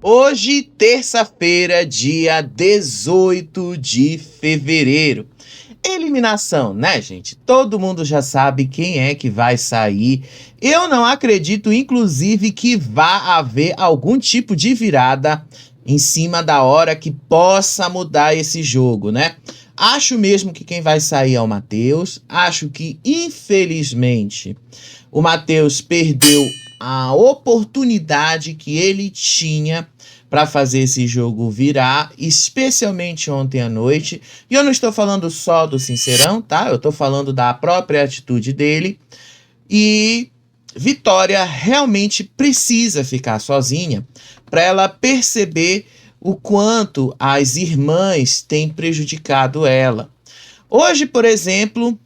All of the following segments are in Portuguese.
Hoje, terça-feira, dia 18 de fevereiro. Eliminação, né, gente? Todo mundo já sabe quem é que vai sair. Eu não acredito, inclusive, que vá haver algum tipo de virada em cima da hora que possa mudar esse jogo, né? Acho mesmo que quem vai sair é o Matheus. Acho que, infelizmente, o Matheus perdeu a oportunidade que ele tinha para fazer esse jogo virar, especialmente ontem à noite. E eu não estou falando só do Sincerão, tá? Eu estou falando da própria atitude dele. E Vitória realmente precisa ficar sozinha para ela perceber o quanto as irmãs têm prejudicado ela. Hoje, por exemplo,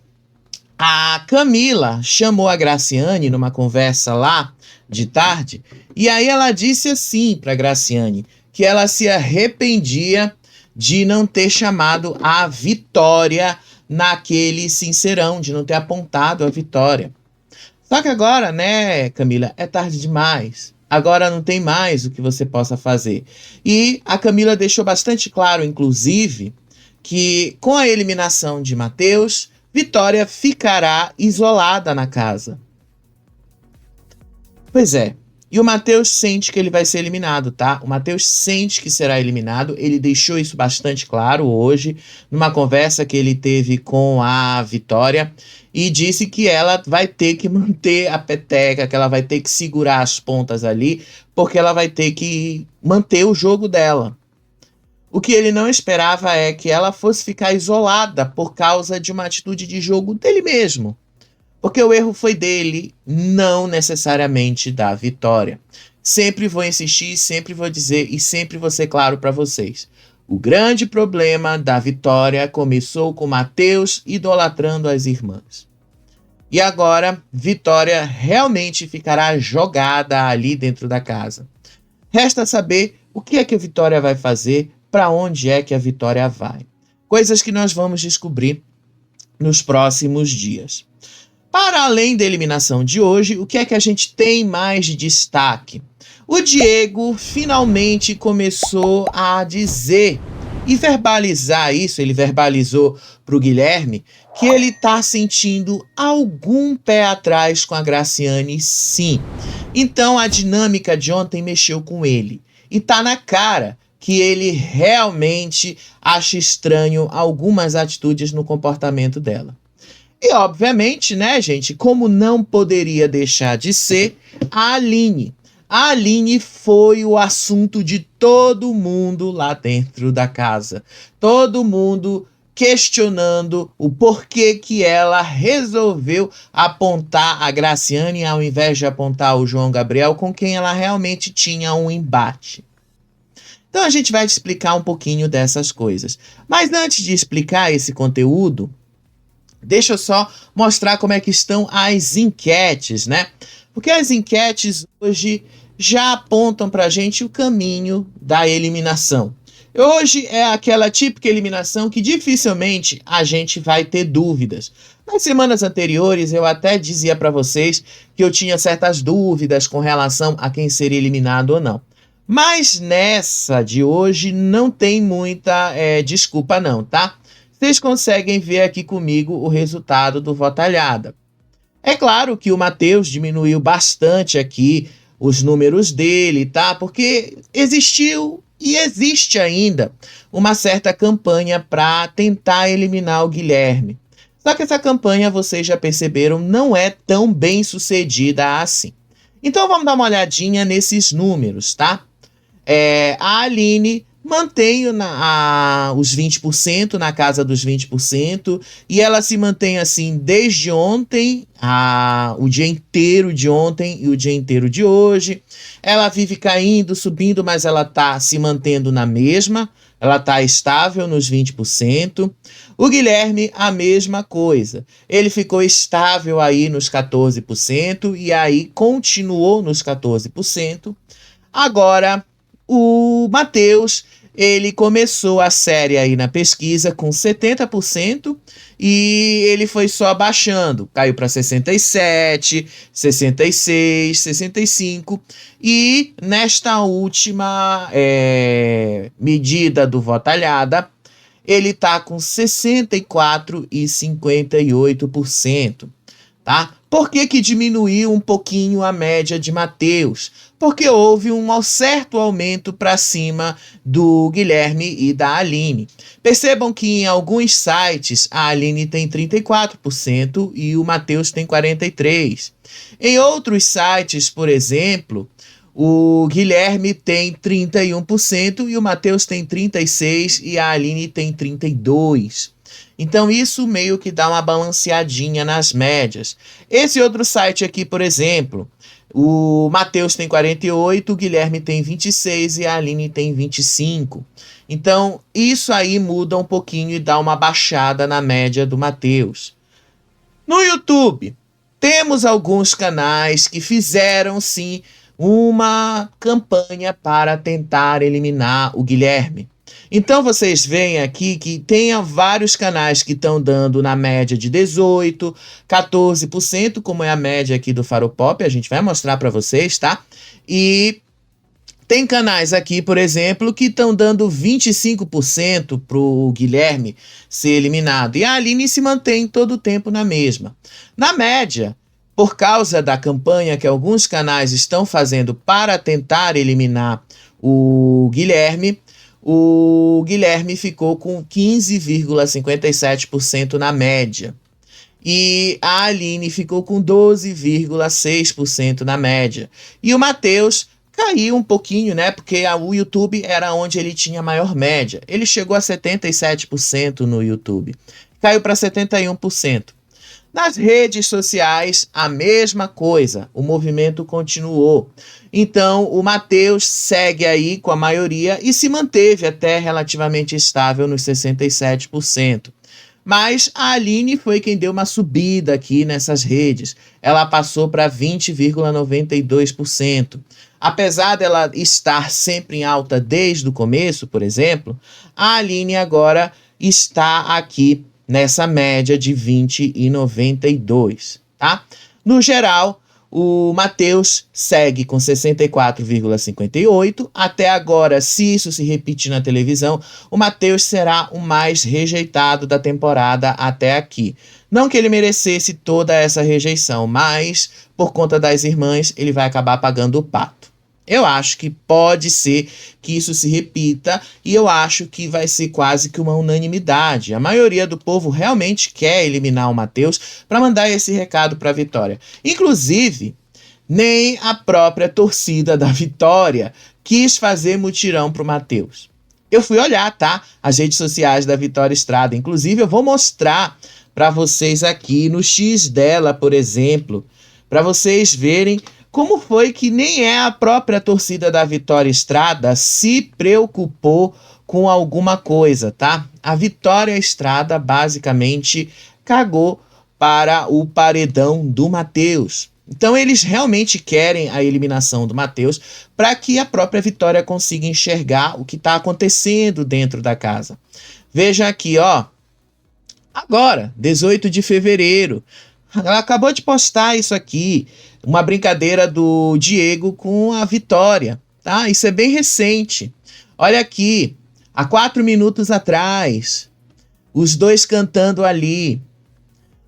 a Camila chamou a Graciane numa conversa lá de tarde, e aí ela disse assim para Graciane, que ela se arrependia de não ter chamado a Vitória naquele Sincerão, de não ter apontado a Vitória. Só que agora, né, Camila, é tarde demais. Agora não tem mais o que você possa fazer. E a Camila deixou bastante claro, inclusive, que com a eliminação de Matheus, Vitória ficará isolada na casa. Pois é, e o Matheus sente que ele vai ser eliminado, tá? O Matheus sente que será eliminado, ele deixou isso bastante claro hoje, numa conversa que ele teve com a Vitória, e disse que ela vai ter que manter a peteca, que ela vai ter que segurar as pontas ali, porque ela vai ter que manter o jogo dela. O que ele não esperava é que ela fosse ficar isolada por causa de uma atitude de jogo dele mesmo. Porque o erro foi dele, não necessariamente da Vitória. Sempre vou insistir, sempre vou dizer e sempre vou ser claro para vocês. O grande problema da Vitória começou com Matheus idolatrando as irmãs. E agora, Vitória realmente ficará jogada ali dentro da casa. Resta saber o que é que a Vitória vai fazer, para onde é que a Vitória vai. Coisas que nós vamos descobrir nos próximos dias. Para além da eliminação de hoje, o que é que a gente tem mais de destaque? O Diego finalmente começou a dizer e verbalizar isso, ele verbalizou para o Guilherme, que ele está sentindo algum pé atrás com a Graciane, sim. Então a dinâmica de ontem mexeu com ele. E tá na cara que ele realmente acha estranho algumas atitudes no comportamento dela. E, obviamente, né, gente, como não poderia deixar de ser, a Aline. A Aline foi o assunto de todo mundo lá dentro da casa. Todo mundo questionando o porquê que ela resolveu apontar a Graciane ao invés de apontar o João Gabriel, com quem ela realmente tinha um embate. Então a gente vai te explicar um pouquinho dessas coisas. Mas antes de explicar esse conteúdo, deixa eu só mostrar como é que estão as enquetes, né? Porque as enquetes hoje já apontam pra gente o caminho da eliminação. Hoje é aquela típica eliminação que dificilmente a gente vai ter dúvidas. Nas semanas anteriores eu até dizia pra vocês que eu tinha certas dúvidas com relação a quem seria eliminado ou não. Mas nessa de hoje não tem muita desculpa não, tá? Vocês conseguem ver aqui comigo o resultado do Votalhada. É claro que o Matheus diminuiu bastante aqui os números dele, tá? Porque existiu e existe ainda uma certa campanha para tentar eliminar o Guilherme. Só que essa campanha, vocês já perceberam, não é tão bem sucedida assim. Então vamos dar uma olhadinha nesses números, tá? A Aline mantém os 20%, na casa dos 20%, e ela se mantém assim desde ontem, o dia inteiro de ontem e o dia inteiro de hoje. Ela vive caindo, subindo, mas ela está se mantendo na mesma, ela está estável nos 20%. O Guilherme, a mesma coisa. Ele ficou estável aí nos 14% e aí continuou nos 14%. Agora, o Matheus ele começou a série aí na pesquisa com 70% e ele foi só baixando, caiu para 67, 66, 65 e nesta última medida do Votalhada, ele está com 64 e 58%, tá? Por que diminuiu um pouquinho a média de Matheus? Porque houve um certo aumento para cima do Guilherme e da Aline. Percebam que em alguns sites a Aline tem 34% e o Matheus tem 43%. Em outros sites, por exemplo, o Guilherme tem 31% e o Matheus tem 36% e a Aline tem 32%. Então isso meio que dá uma balanceadinha nas médias. Esse outro site aqui, por exemplo, o Matheus tem 48%, o Guilherme tem 26% e a Aline tem 25%. Então isso aí muda um pouquinho e dá uma baixada na média do Matheus. No YouTube, temos alguns canais que fizeram sim uma campanha para tentar eliminar o Guilherme. Então vocês veem aqui que tem vários canais que estão dando na média de 18%, 14%, como é a média aqui do Faropop, a gente vai mostrar para vocês, tá? E tem canais aqui, por exemplo, que estão dando 25% para o Guilherme ser eliminado. E a Aline se mantém todo o tempo na mesma. Na média, por causa da campanha que alguns canais estão fazendo para tentar eliminar o Guilherme ficou com 15,57% na média. E a Aline ficou com 12,6% na média. E o Matheus caiu um pouquinho, né? Porque o YouTube era onde ele tinha maior média. Ele chegou a 77% no YouTube. Caiu para 71%. Nas redes sociais, a mesma coisa. O movimento continuou. Então, o Matheus segue aí com a maioria e se manteve até relativamente estável nos 67%. Mas a Aline foi quem deu uma subida aqui nessas redes. Ela passou para 20,92%. Apesar dela estar sempre em alta desde o começo, por exemplo, a Aline agora está aqui nessa média de 20,92%, tá? No geral, o Matheus segue com 64,58%. Até agora, se isso se repetir na televisão, o Matheus será o mais rejeitado da temporada até aqui. Não que ele merecesse toda essa rejeição, mas por conta das irmãs, ele vai acabar pagando o pato. Eu acho que pode ser que isso se repita e eu acho que vai ser quase que uma unanimidade. A maioria do povo realmente quer eliminar o Matheus para mandar esse recado para a Vitória. Inclusive, nem a própria torcida da Vitória quis fazer mutirão para o Matheus. Eu fui olhar, tá? As redes sociais da Vitória Estrada. Inclusive, eu vou mostrar para vocês aqui no X dela, por exemplo, para vocês verem como foi que nem a própria torcida da Vitória Estrada se preocupou com alguma coisa, tá? A Vitória Estrada basicamente cagou para o paredão do Matheus. Então eles realmente querem a eliminação do Matheus para que a própria Vitória consiga enxergar o que está acontecendo dentro da casa. Veja aqui, ó. Agora, 18 de fevereiro. Ela acabou de postar isso aqui, uma brincadeira do Diego com a Vitória, tá? Isso é bem recente. Olha aqui, há 4 minutos atrás, os dois cantando ali.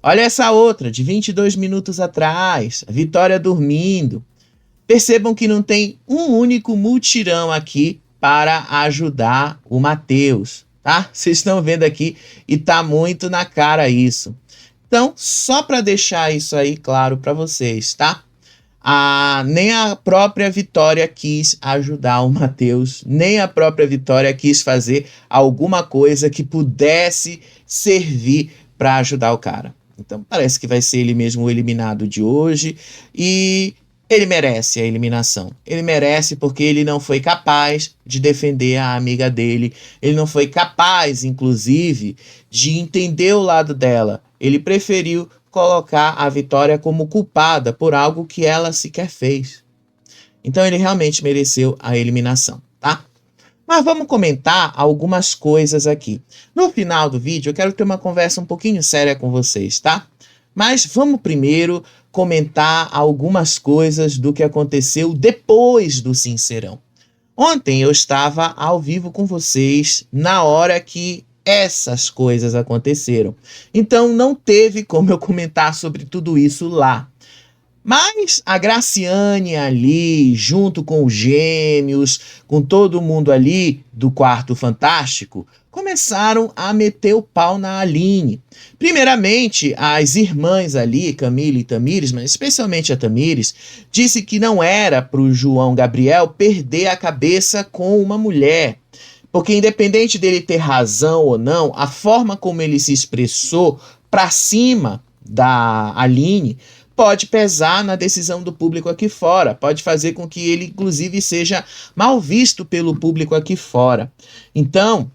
Olha essa outra, de 22 minutos atrás, a Vitória dormindo. Percebam que não tem um único mutirão aqui para ajudar o Matheus, tá? Vocês estão vendo aqui e tá muito na cara isso. Então, só para deixar isso aí claro para vocês, tá? Nem a própria Vitória quis ajudar o Matheus, nem a própria Vitória quis fazer alguma coisa que pudesse servir para ajudar o cara. Então, parece que vai ser ele mesmo o eliminado de hoje e ele merece a eliminação. Ele merece porque ele não foi capaz de defender a amiga dele. Ele não foi capaz, inclusive, de entender o lado dela. Ele preferiu colocar a Vitória como culpada por algo que ela sequer fez. Então ele realmente mereceu a eliminação, tá? Mas vamos comentar algumas coisas aqui. No final do vídeo, eu quero ter uma conversa um pouquinho séria com vocês, tá? Mas vamos primeiro comentar algumas coisas do que aconteceu depois do Sincerão. Ontem eu estava ao vivo com vocês na hora que essas coisas aconteceram. Então não teve como eu comentar sobre tudo isso lá. Mas a Graciane ali, junto com os gêmeos, com todo mundo ali do Quarto Fantástico, começaram a meter o pau na Aline. Primeiramente, as irmãs ali, Camila e Tamires, mas especialmente a Tamires, disse que não era para o João Gabriel perder a cabeça com uma mulher. Porque independente dele ter razão ou não, a forma como ele se expressou para cima da Aline pode pesar na decisão do público aqui fora, pode fazer com que ele, inclusive, seja mal visto pelo público aqui fora. Então,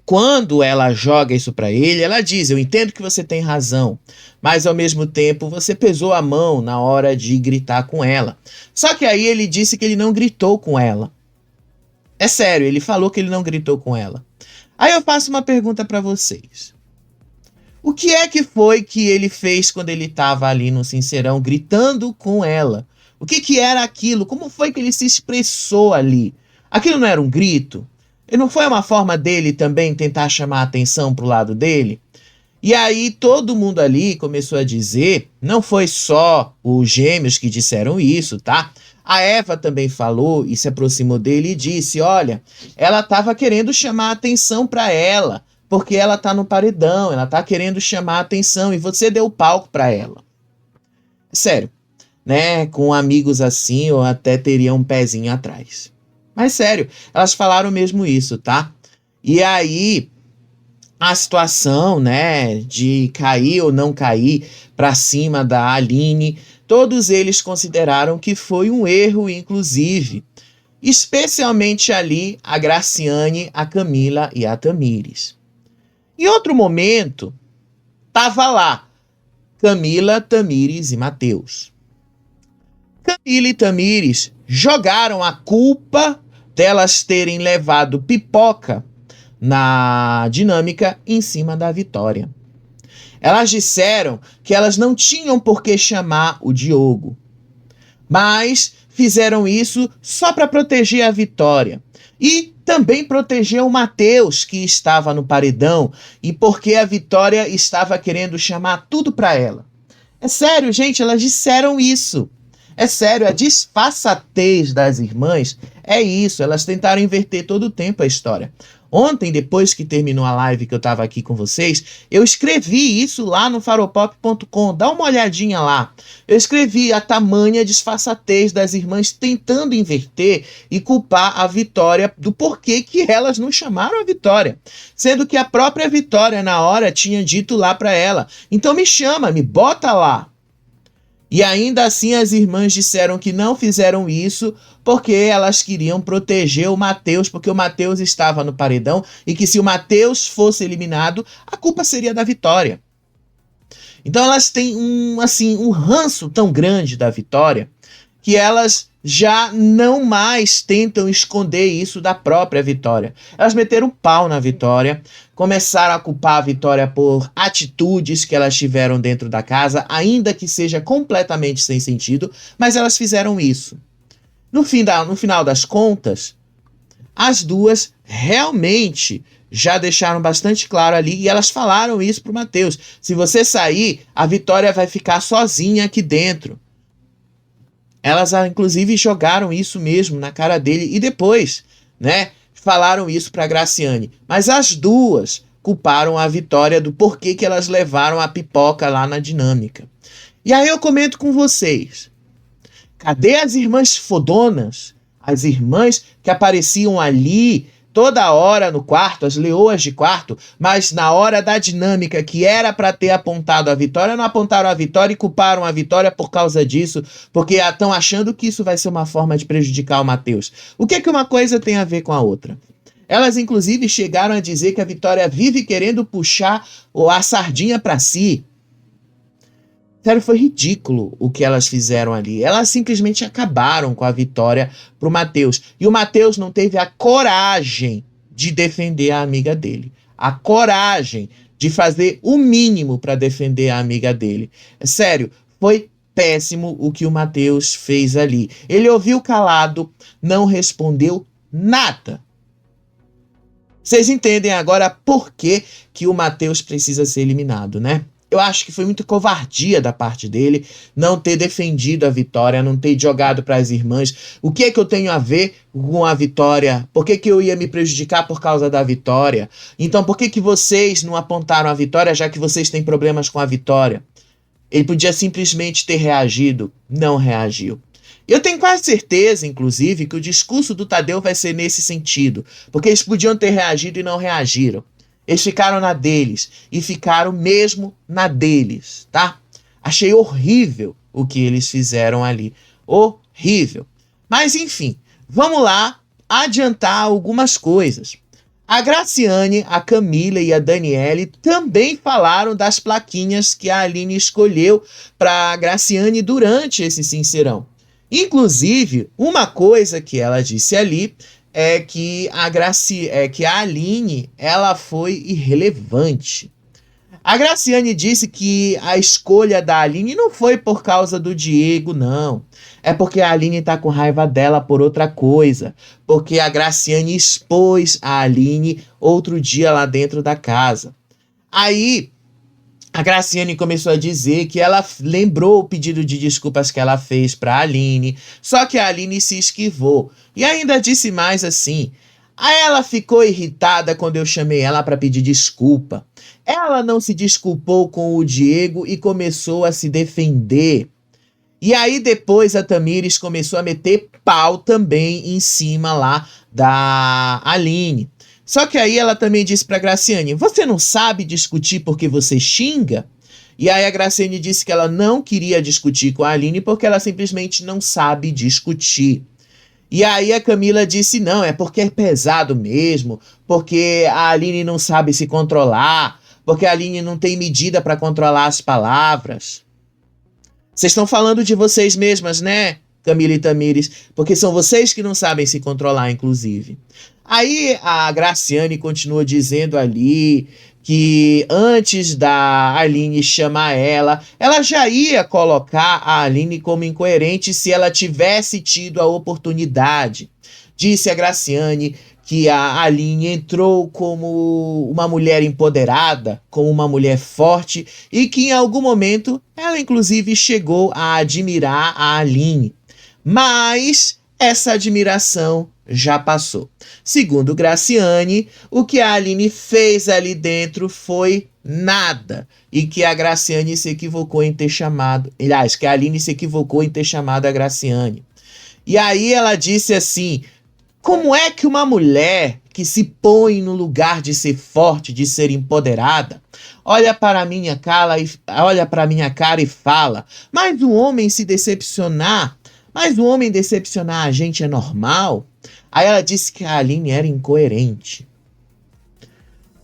quando ela joga isso para ele, ela diz: eu entendo que você tem razão, mas ao mesmo tempo você pesou a mão na hora de gritar com ela. Só que aí ele disse que ele não gritou com ela. É sério, ele falou que ele não gritou com ela. Aí eu faço uma pergunta para vocês. O que é que foi que ele fez quando ele estava ali no Sincerão, gritando com ela? O que era aquilo? Como foi que ele se expressou ali? Aquilo não era um grito? E não foi uma forma dele também tentar chamar a atenção para o lado dele? E aí todo mundo ali começou a dizer, não foi só os gêmeos que disseram isso, tá? A Eva também falou e se aproximou dele e disse, olha, ela estava querendo chamar a atenção para ela, porque ela tá no paredão, ela tá querendo chamar a atenção e você deu palco para ela. Sério, né? Com amigos assim, eu até teria um pezinho atrás. Mas sério, elas falaram mesmo isso, tá? E aí, a situação, né, de cair ou não cair para cima da Aline, todos eles consideraram que foi um erro, inclusive. Especialmente ali a Graciane, a Camila e a Tamires. Em outro momento, tava lá Camila, Tamires e Matheus. Camila e Tamires jogaram a culpa delas terem levado pipoca na dinâmica em cima da Vitória. Elas disseram que elas não tinham por que chamar o Diogo, mas fizeram isso só para proteger a Vitória. E também proteger o Matheus, que estava no paredão, e porque a Vitória estava querendo chamar tudo para ela. É sério, gente, elas disseram isso. É sério, a disfarçatez das irmãs é isso, elas tentaram inverter todo o tempo a história. Ontem, depois que terminou a live que eu estava aqui com vocês, eu escrevi isso lá no faropop.com, dá uma olhadinha lá. Eu escrevi a tamanha disfarçatez das irmãs tentando inverter e culpar a Vitória do porquê que elas não chamaram a Vitória. Sendo que a própria Vitória, na hora, tinha dito lá para ela, então me chama, me bota lá. E ainda assim as irmãs disseram que não fizeram isso porque elas queriam proteger o Matheus, porque o Matheus estava no paredão e que se o Matheus fosse eliminado, a culpa seria da Vitória. Então elas têm um ranço tão grande da Vitória que elas já não mais tentam esconder isso da própria Vitória. Elas meteram pau na Vitória, começaram a culpar a Vitória por atitudes que elas tiveram dentro da casa, ainda que seja completamente sem sentido, mas elas fizeram isso. No final das contas, as duas realmente já deixaram bastante claro ali, e elas falaram isso pro Matheus. Se você sair, a Vitória vai ficar sozinha aqui dentro. Elas, inclusive, jogaram isso mesmo na cara dele e depois, né, falaram isso para Graciane. Mas as duas culparam a Vitória do porquê que elas levaram a pipoca lá na dinâmica. E aí eu comento com vocês. Cadê as irmãs fodonas? As irmãs que apareciam ali toda hora no quarto, as leoas de quarto, mas na hora da dinâmica que era para ter apontado a Vitória, não apontaram a Vitória e culparam a Vitória por causa disso, porque estão achando que isso vai ser uma forma de prejudicar o Matheus. O que uma coisa tem a ver com a outra? Elas, inclusive, chegaram a dizer que a Vitória vive querendo puxar a sardinha para si. Sério, foi ridículo o que elas fizeram ali. Elas simplesmente acabaram com a vitória pro Matheus. E o Matheus não teve a coragem de defender a amiga dele. A coragem de fazer o mínimo para defender a amiga dele. Sério, foi péssimo o que o Matheus fez ali. Ele ouviu calado, não respondeu nada. Vocês entendem agora por que o Matheus precisa ser eliminado, né? Eu acho que foi muita covardia da parte dele não ter defendido a vitória, não ter jogado para as irmãs. O que é que eu tenho a ver com a vitória? Por que eu ia me prejudicar por causa da vitória? Então por que vocês não apontaram a vitória, já que vocês têm problemas com a vitória? Ele podia simplesmente ter reagido, não reagiu. Eu tenho quase certeza, inclusive, que o discurso do Tadeu vai ser nesse sentido, porque eles podiam ter reagido e não reagiram. Eles ficaram na deles, e ficaram mesmo na deles, tá? Achei horrível o que eles fizeram ali. Horrível. Mas enfim, vamos lá adiantar algumas coisas. A Graciane, a Camila e a Daniele também falaram das plaquinhas que a Aline escolheu para a Graciane durante esse Sincerão. Inclusive, uma coisa que ela disse ali é que a Aline, ela foi irrelevante. A Graciane disse que a escolha da Aline não foi por causa do Diego, não. É porque a Aline tá com raiva dela por outra coisa. Porque a Graciane expôs a Aline outro dia lá dentro da casa. Aí a Graciane começou a dizer que ela lembrou o pedido de desculpas que ela fez para a Aline, só que a Aline se esquivou. E ainda disse mais assim: aí ela ficou irritada quando eu chamei ela para pedir desculpa. Ela não se desculpou com o Diego e começou a se defender. E aí depois a Tamires começou a meter pau também em cima lá da Aline. Só que aí ela também disse pra Graciane: você não sabe discutir porque você xinga? E aí a Graciane disse que ela não queria discutir com a Aline porque ela simplesmente não sabe discutir. E aí a Camila disse: não, é porque é pesado mesmo, porque a Aline não sabe se controlar, porque a Aline não tem medida para controlar as palavras. Vocês estão falando de vocês mesmas, né, Camila e Tamires? Porque são vocês que não sabem se controlar, inclusive. Aí a Graciane continua dizendo ali que antes da Aline chamar ela já ia colocar a Aline como incoerente se ela tivesse tido a oportunidade. Disse a Graciane que a Aline entrou como uma mulher empoderada, como uma mulher forte, e que em algum momento ela inclusive chegou a admirar a Aline. Mas essa admiração já passou. Segundo Graciane, o que a Aline fez ali dentro foi nada. E que a Graciane se equivocou em ter chamado... Aliás, que a Aline se equivocou em ter chamado a Graciane. E aí ela disse assim: como é que uma mulher que se põe no lugar de ser forte, de ser empoderada, olha para minha cara e fala: mas o homem se decepcionar... Mas o homem decepcionar a gente é normal? Aí ela disse que a Aline era incoerente.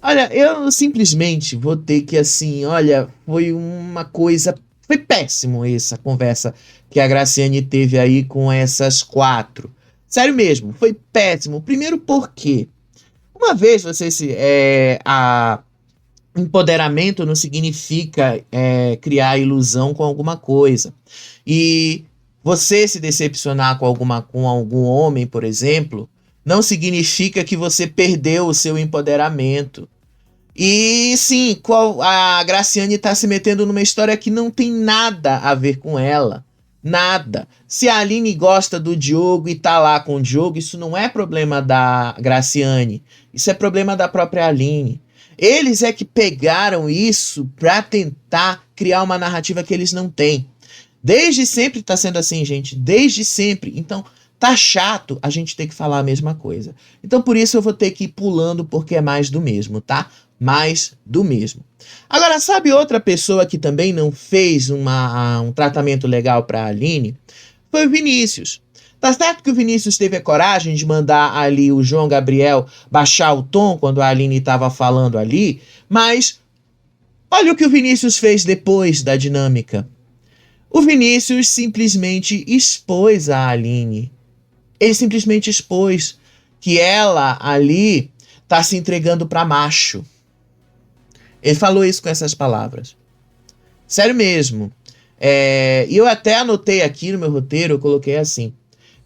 Olha, eu simplesmente vou ter que, assim, olha, foi uma coisa... Foi péssimo essa conversa que a Graciane teve aí com essas 4. Sério mesmo, foi péssimo. Primeiro porque, uma vez você empoderamento não significa criar ilusão com alguma coisa. E você se decepcionar com algum homem, por exemplo, não significa que você perdeu o seu empoderamento. E sim, a Graciane está se metendo numa história que não tem nada a ver com ela. Nada. Se a Aline gosta do Diogo e tá lá com o Diogo, isso não é problema da Graciane. Isso é problema da própria Aline. Eles é que pegaram isso pra tentar criar uma narrativa que eles não têm. Desde sempre tá sendo assim, gente. Desde sempre. Então, tá chato a gente ter que falar a mesma coisa. Então, por isso eu vou ter que ir pulando, porque é mais do mesmo, tá? Mais do mesmo. Agora, sabe outra pessoa que também não fez um tratamento legal pra Aline? Foi o Vinícius. Tá certo que o Vinícius teve a coragem de mandar ali o João Gabriel baixar o tom quando a Aline tava falando ali, mas olha o que o Vinícius fez depois da dinâmica. O Vinícius simplesmente expôs a Aline. Ele simplesmente expôs que ela ali tá se entregando para macho. Ele falou isso com essas palavras. Sério mesmo. E eu até anotei aqui no meu roteiro, eu coloquei assim: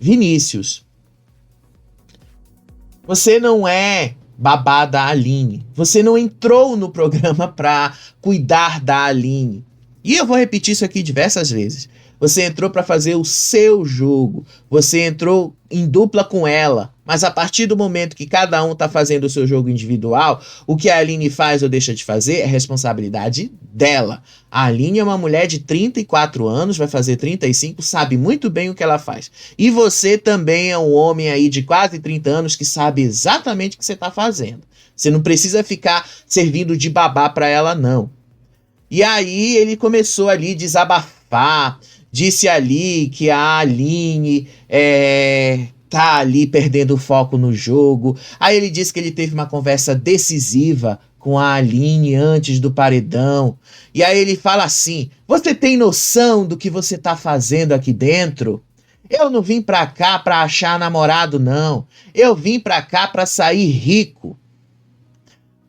Vinícius, você não é babá da Aline. Você não entrou no programa para cuidar da Aline. E eu vou repetir isso aqui diversas vezes. Você entrou para fazer o seu jogo. Você entrou em dupla com ela. Mas a partir do momento que cada um tá fazendo o seu jogo individual, o que a Aline faz ou deixa de fazer é responsabilidade dela. A Aline é uma mulher de 34 anos, vai fazer 35, sabe muito bem o que ela faz. E você também é um homem aí de quase 30 anos que sabe exatamente o que você tá fazendo. Você não precisa ficar servindo de babá para ela, não. E aí ele começou ali a desabafar, disse ali que a Aline tá ali perdendo o foco no jogo. Aí ele disse que ele teve uma conversa decisiva com a Aline antes do paredão. E aí ele fala assim: você tem noção do que você tá fazendo aqui dentro? Eu não vim pra cá pra achar namorado, não. Eu vim pra cá pra sair rico.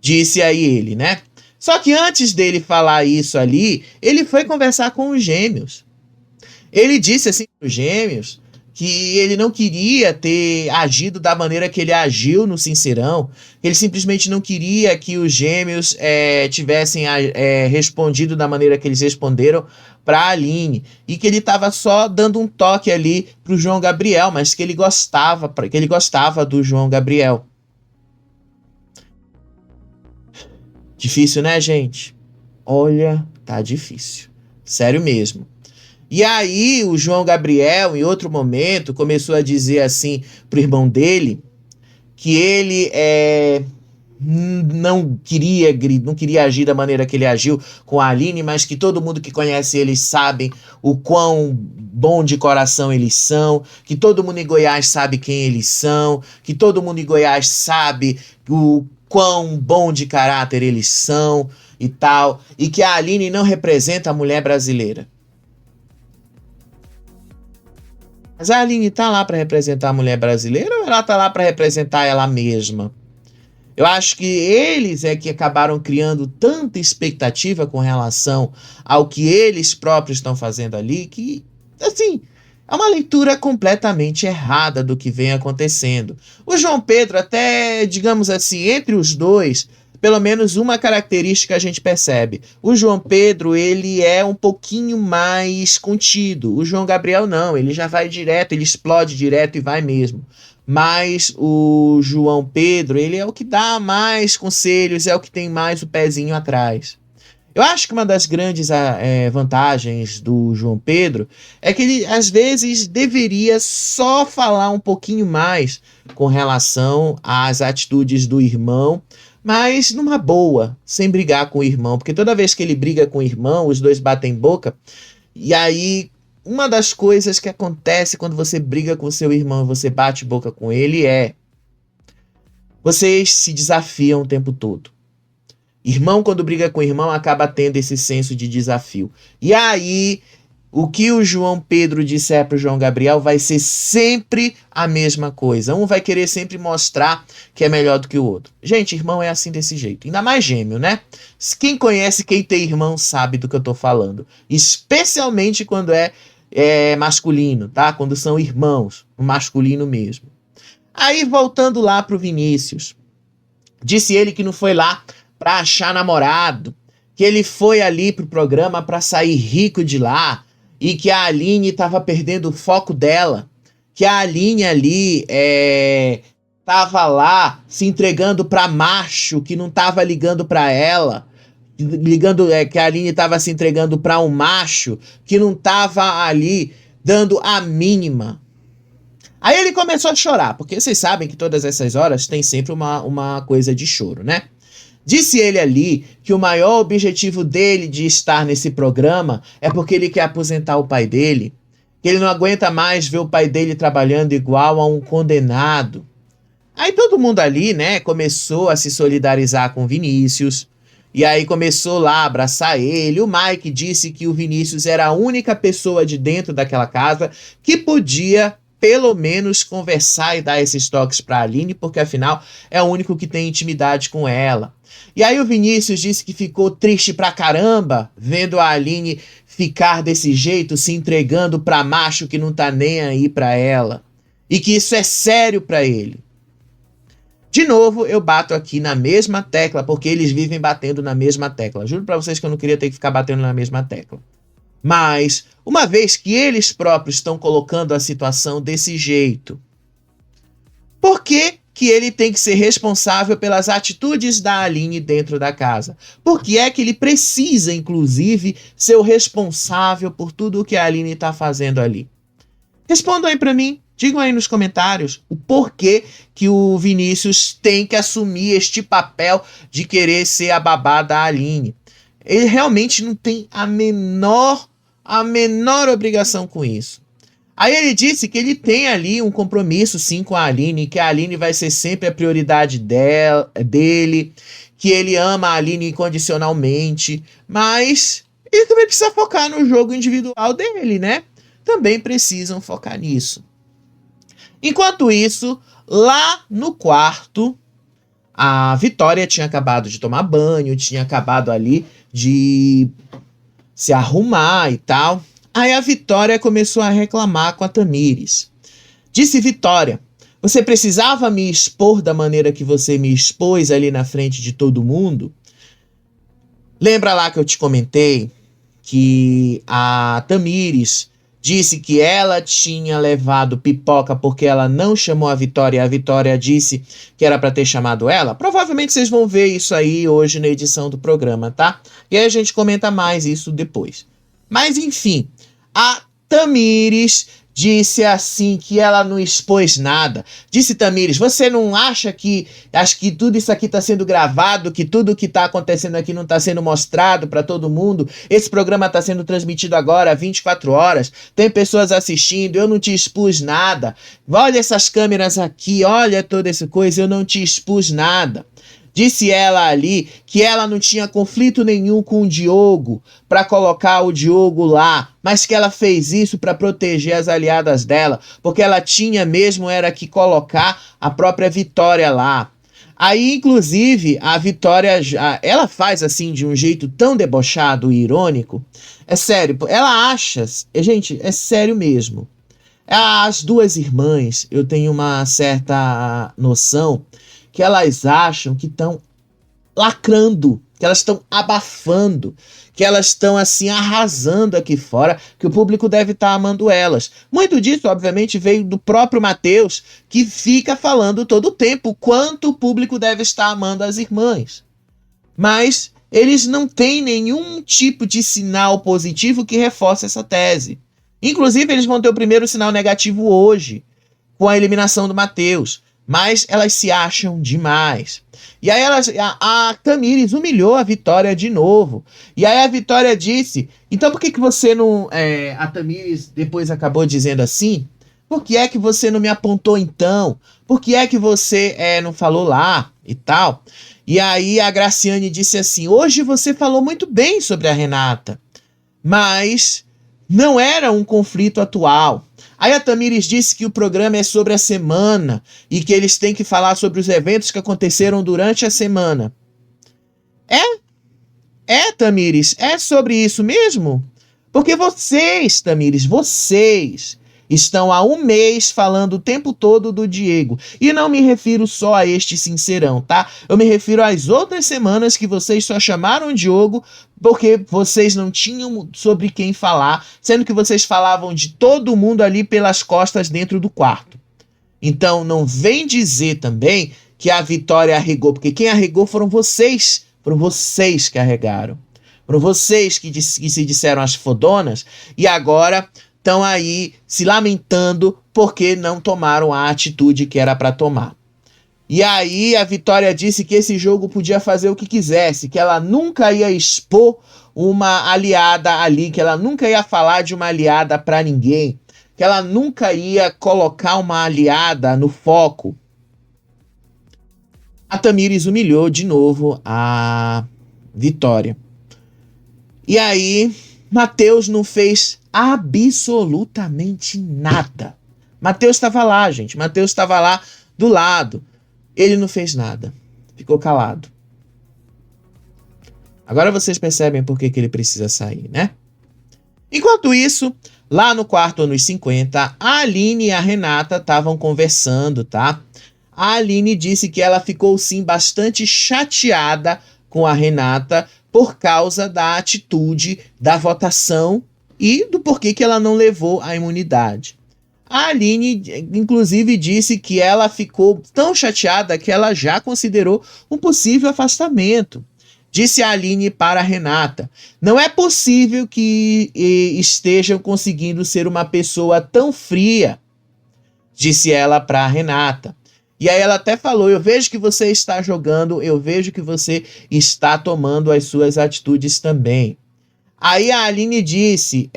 Disse aí ele, né? Só que antes dele falar isso ali, ele foi conversar com os gêmeos. Ele disse assim para os gêmeos que ele não queria ter agido da maneira que ele agiu no Sincerão. Ele simplesmente não queria que os gêmeos tivessem respondido da maneira que eles responderam para a Aline. E que ele estava só dando um toque ali para o João Gabriel, mas que ele gostava do João Gabriel. Difícil, né, gente? Olha, tá difícil. Sério mesmo. E aí o João Gabriel, em outro momento, começou a dizer assim pro irmão dele que ele não queria agir da maneira que ele agiu com a Aline, mas que todo mundo que conhece eles sabem o quão bom de coração eles são, que todo mundo em Goiás sabe quem eles são, que todo mundo em Goiás sabe o quão bom de caráter eles são e tal, e que a Aline não representa a mulher brasileira. Mas a Aline tá lá para representar a mulher brasileira ou ela tá lá para representar ela mesma? Eu acho que eles que acabaram criando tanta expectativa com relação ao que eles próprios estão fazendo ali, que, assim, é uma leitura completamente errada do que vem acontecendo. O João Pedro até, digamos assim, entre os dois, pelo menos uma característica a gente percebe. O João Pedro, ele é um pouquinho mais contido. O João Gabriel não, ele já vai direto, ele explode direto e vai mesmo. Mas o João Pedro, ele é o que dá mais conselhos, é o que tem mais o pezinho atrás. Eu acho que uma das grandes vantagens do João Pedro é que ele, às vezes, deveria só falar um pouquinho mais com relação às atitudes do irmão, mas numa boa, sem brigar com o irmão, porque toda vez que ele briga com o irmão, os dois batem boca, e aí uma das coisas que acontece quando você briga com seu irmão e você bate boca com ele vocês se desafiam o tempo todo. Irmão, quando briga com irmão, acaba tendo esse senso de desafio. E aí, o que o João Pedro disser para o João Gabriel vai ser sempre a mesma coisa. Um vai querer sempre mostrar que é melhor do que o outro. Gente, irmão é assim desse jeito. Ainda mais gêmeo, né? Quem conhece, quem tem irmão, sabe do que eu tô falando. Especialmente quando é masculino, tá? Quando são irmãos, o masculino mesmo. Aí, voltando lá pro Vinícius. Disse ele que não foi lá para achar namorado, que ele foi ali pro programa para sair rico de lá e que a Aline estava perdendo o foco dela, que a Aline ali tava lá se entregando para macho que não tava ligando para ela, que a Aline tava se entregando para um macho que não tava ali dando a mínima. Aí ele começou a chorar, porque vocês sabem que todas essas horas tem sempre uma coisa de choro, né? Disse ele ali que o maior objetivo dele de estar nesse programa é porque ele quer aposentar o pai dele, que ele não aguenta mais ver o pai dele trabalhando igual a um condenado. Aí todo mundo ali, né, começou a se solidarizar com Vinícius, E aí começou lá a abraçar ele. O Mike disse que o Vinícius era a única pessoa de dentro daquela casa que podia pelo menos conversar e dar esses toques para a Aline, porque afinal é o único que tem intimidade com ela. E aí o Vinícius disse que ficou triste pra caramba vendo a Aline ficar desse jeito, se entregando pra macho que não tá nem aí pra ela. E que isso é sério pra ele. De novo, eu bato aqui na mesma tecla, porque eles vivem batendo na mesma tecla. Juro pra vocês que eu não queria ter que ficar batendo na mesma tecla. Mas, uma vez que eles próprios estão colocando a situação desse jeito, por que que ele tem que ser responsável pelas atitudes da Aline dentro da casa? Por que é que ele precisa, inclusive, ser o responsável por tudo o que a Aline está fazendo ali? Respondam aí pra mim, digam aí nos comentários o porquê que o Vinícius tem que assumir este papel de querer ser a babá da Aline. Ele realmente não tem a menor obrigação com isso. Aí ele disse que ele tem ali um compromisso sim com a Aline, que a Aline vai ser sempre a prioridade dele, que ele ama a Aline incondicionalmente, mas ele também precisa focar no jogo individual dele, né? Também precisam focar nisso. Enquanto isso, lá no quarto, a Vitória tinha acabado de tomar banho, tinha acabado ali de se arrumar e tal. Aí a Vitória começou a reclamar com a Tamires. Disse Vitória: você precisava me expor da maneira que você me expôs ali na frente de todo mundo? Lembra lá que eu te comentei que a Tamires disse que ela tinha levado pipoca porque ela não chamou a Vitória e a Vitória disse que era para ter chamado ela? Provavelmente vocês vão ver isso aí hoje na edição do programa, tá? E aí a gente comenta mais isso depois. Mas enfim, a Tamires disse assim que ela não expôs nada. Disse Tamires: você não acha que tudo isso aqui está sendo gravado, que tudo que está acontecendo aqui não está sendo mostrado para todo mundo? Esse programa está sendo transmitido agora, 24 horas, tem pessoas assistindo, eu não te expus nada. Olha essas câmeras aqui, olha toda essa coisa, eu não te expus nada. Disse ela ali que ela não tinha conflito nenhum com o Diogo para colocar o Diogo lá, mas que ela fez isso para proteger as aliadas dela, porque ela tinha mesmo era que colocar a própria Vitória lá. Aí, inclusive, a Vitória, ela faz assim de um jeito tão debochado e irônico. É sério, ela acha, gente, é sério mesmo. As duas irmãs, eu tenho uma certa noção que elas acham que estão lacrando, que elas estão abafando, que elas estão assim arrasando aqui fora, que o público deve estar amando elas. Muito disso, obviamente, veio do próprio Matheus, que fica falando todo o tempo o quanto o público deve estar amando as irmãs. Mas eles não têm nenhum tipo de sinal positivo que reforce essa tese. Inclusive, eles vão ter o primeiro sinal negativo hoje, com a eliminação do Matheus. Mas elas se acham demais. E aí a Tamires humilhou a Vitória de novo. E aí a Vitória disse: então por que você não... a Tamires depois acabou dizendo assim: por que é que você não me apontou então? Por que é que você não falou lá e tal? E aí a Graciane disse assim: hoje você falou muito bem sobre a Renata, mas não era um conflito atual. Aí a Tamires disse que o programa é sobre a semana e que eles têm que falar sobre os eventos que aconteceram durante a semana. Tamires, é sobre isso mesmo? Porque vocês, Tamires, vocês estão há um mês falando o tempo todo do Diego. E não me refiro só a este sincerão, tá? Eu me refiro às outras semanas que vocês só chamaram o Diogo porque vocês não tinham sobre quem falar, sendo que vocês falavam de todo mundo ali pelas costas dentro do quarto. Então não vem dizer também que a Vitória arregou, porque quem arregou foram vocês que arregaram. Foram vocês que se disseram as fodonas e agora estão aí se lamentando porque não tomaram a atitude que era para tomar. E aí a Vitória disse que esse jogo podia fazer o que quisesse, que ela nunca ia expor uma aliada ali, que ela nunca ia falar de uma aliada para ninguém, que ela nunca ia colocar uma aliada no foco. A Tamires humilhou de novo a Vitória. E aí, Mateus não fez absolutamente nada. Mateus estava lá, gente. Mateus estava lá do lado. Ele não fez nada. Ficou calado. Agora vocês percebem por que ele precisa sair, né? Enquanto isso, lá no quarto anos 50, a Aline e a Renata estavam conversando, tá? A Aline disse que ela ficou, sim, bastante chateada com a Renata por causa da atitude da votação e do porquê que ela não levou a imunidade. A Aline, inclusive, disse que ela ficou tão chateada que ela já considerou um possível afastamento. Disse a Aline para a Renata: não é possível que estejam conseguindo ser uma pessoa tão fria, disse ela para a Renata. E aí ela até falou: eu vejo que você está jogando, eu vejo que você está tomando as suas atitudes também. Aí a Aline disse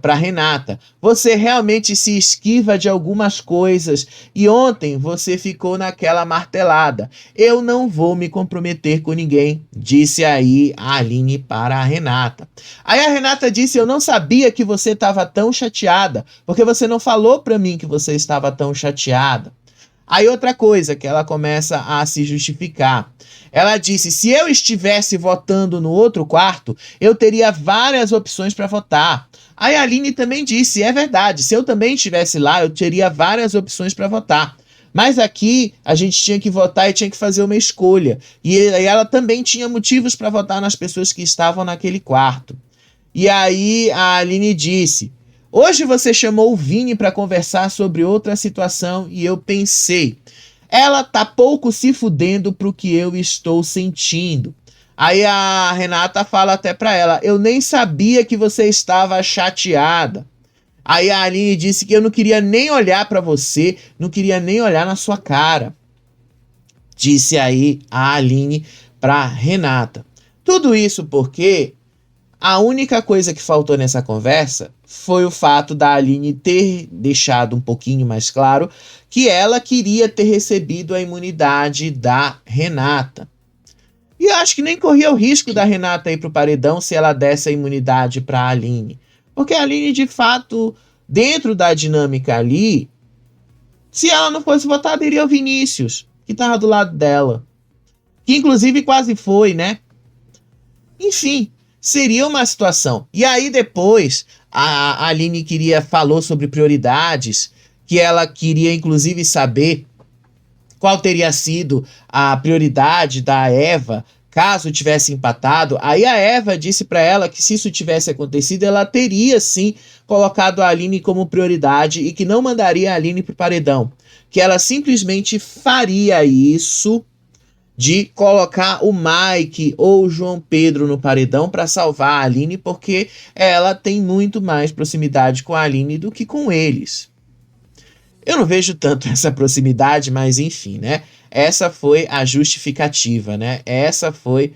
para Renata: você realmente se esquiva de algumas coisas e ontem você ficou naquela martelada. Eu não vou me comprometer com ninguém, disse aí a Aline para a Renata. Aí a Renata disse: eu não sabia que você estava tão chateada, porque você não falou para mim que você estava tão chateada. Aí outra coisa que ela começa a se justificar. Ela disse: se eu estivesse votando no outro quarto, eu teria várias opções para votar. Aí a Aline também disse: é verdade, se eu também estivesse lá, eu teria várias opções para votar. Mas aqui a gente tinha que votar e tinha que fazer uma escolha. E ela também tinha motivos para votar nas pessoas que estavam naquele quarto. E aí a Aline disse: hoje você chamou o Vini para conversar sobre outra situação e eu pensei, ela tá pouco se fudendo pro que eu estou sentindo. Aí a Renata fala até para ela: eu nem sabia que você estava chateada. Aí a Aline disse que eu não queria nem olhar para você, não queria nem olhar na sua cara. Disse aí a Aline para Renata. Tudo isso porque a única coisa que faltou nessa conversa foi o fato da Aline ter deixado um pouquinho mais claro que ela queria ter recebido a imunidade da Renata. E eu acho que nem corria o risco da Renata ir pro paredão se ela desse a imunidade para a Aline. Porque a Aline, de fato, dentro da dinâmica ali, se ela não fosse votada, iria o Vinícius, que tava do lado dela. Que inclusive quase foi, né? Enfim, seria uma situação. E aí depois a Aline falou sobre prioridades, que ela queria inclusive saber qual teria sido a prioridade da Eva caso tivesse empatado. Aí a Eva disse para ela que se isso tivesse acontecido, ela teria sim colocado a Aline como prioridade e que não mandaria a Aline pro paredão. Que ela simplesmente faria isso de colocar o Mike ou o João Pedro no paredão para salvar a Aline, porque ela tem muito mais proximidade com a Aline do que com eles. Eu não vejo tanto essa proximidade, mas enfim, né? Essa foi a justificativa, né? Essa foi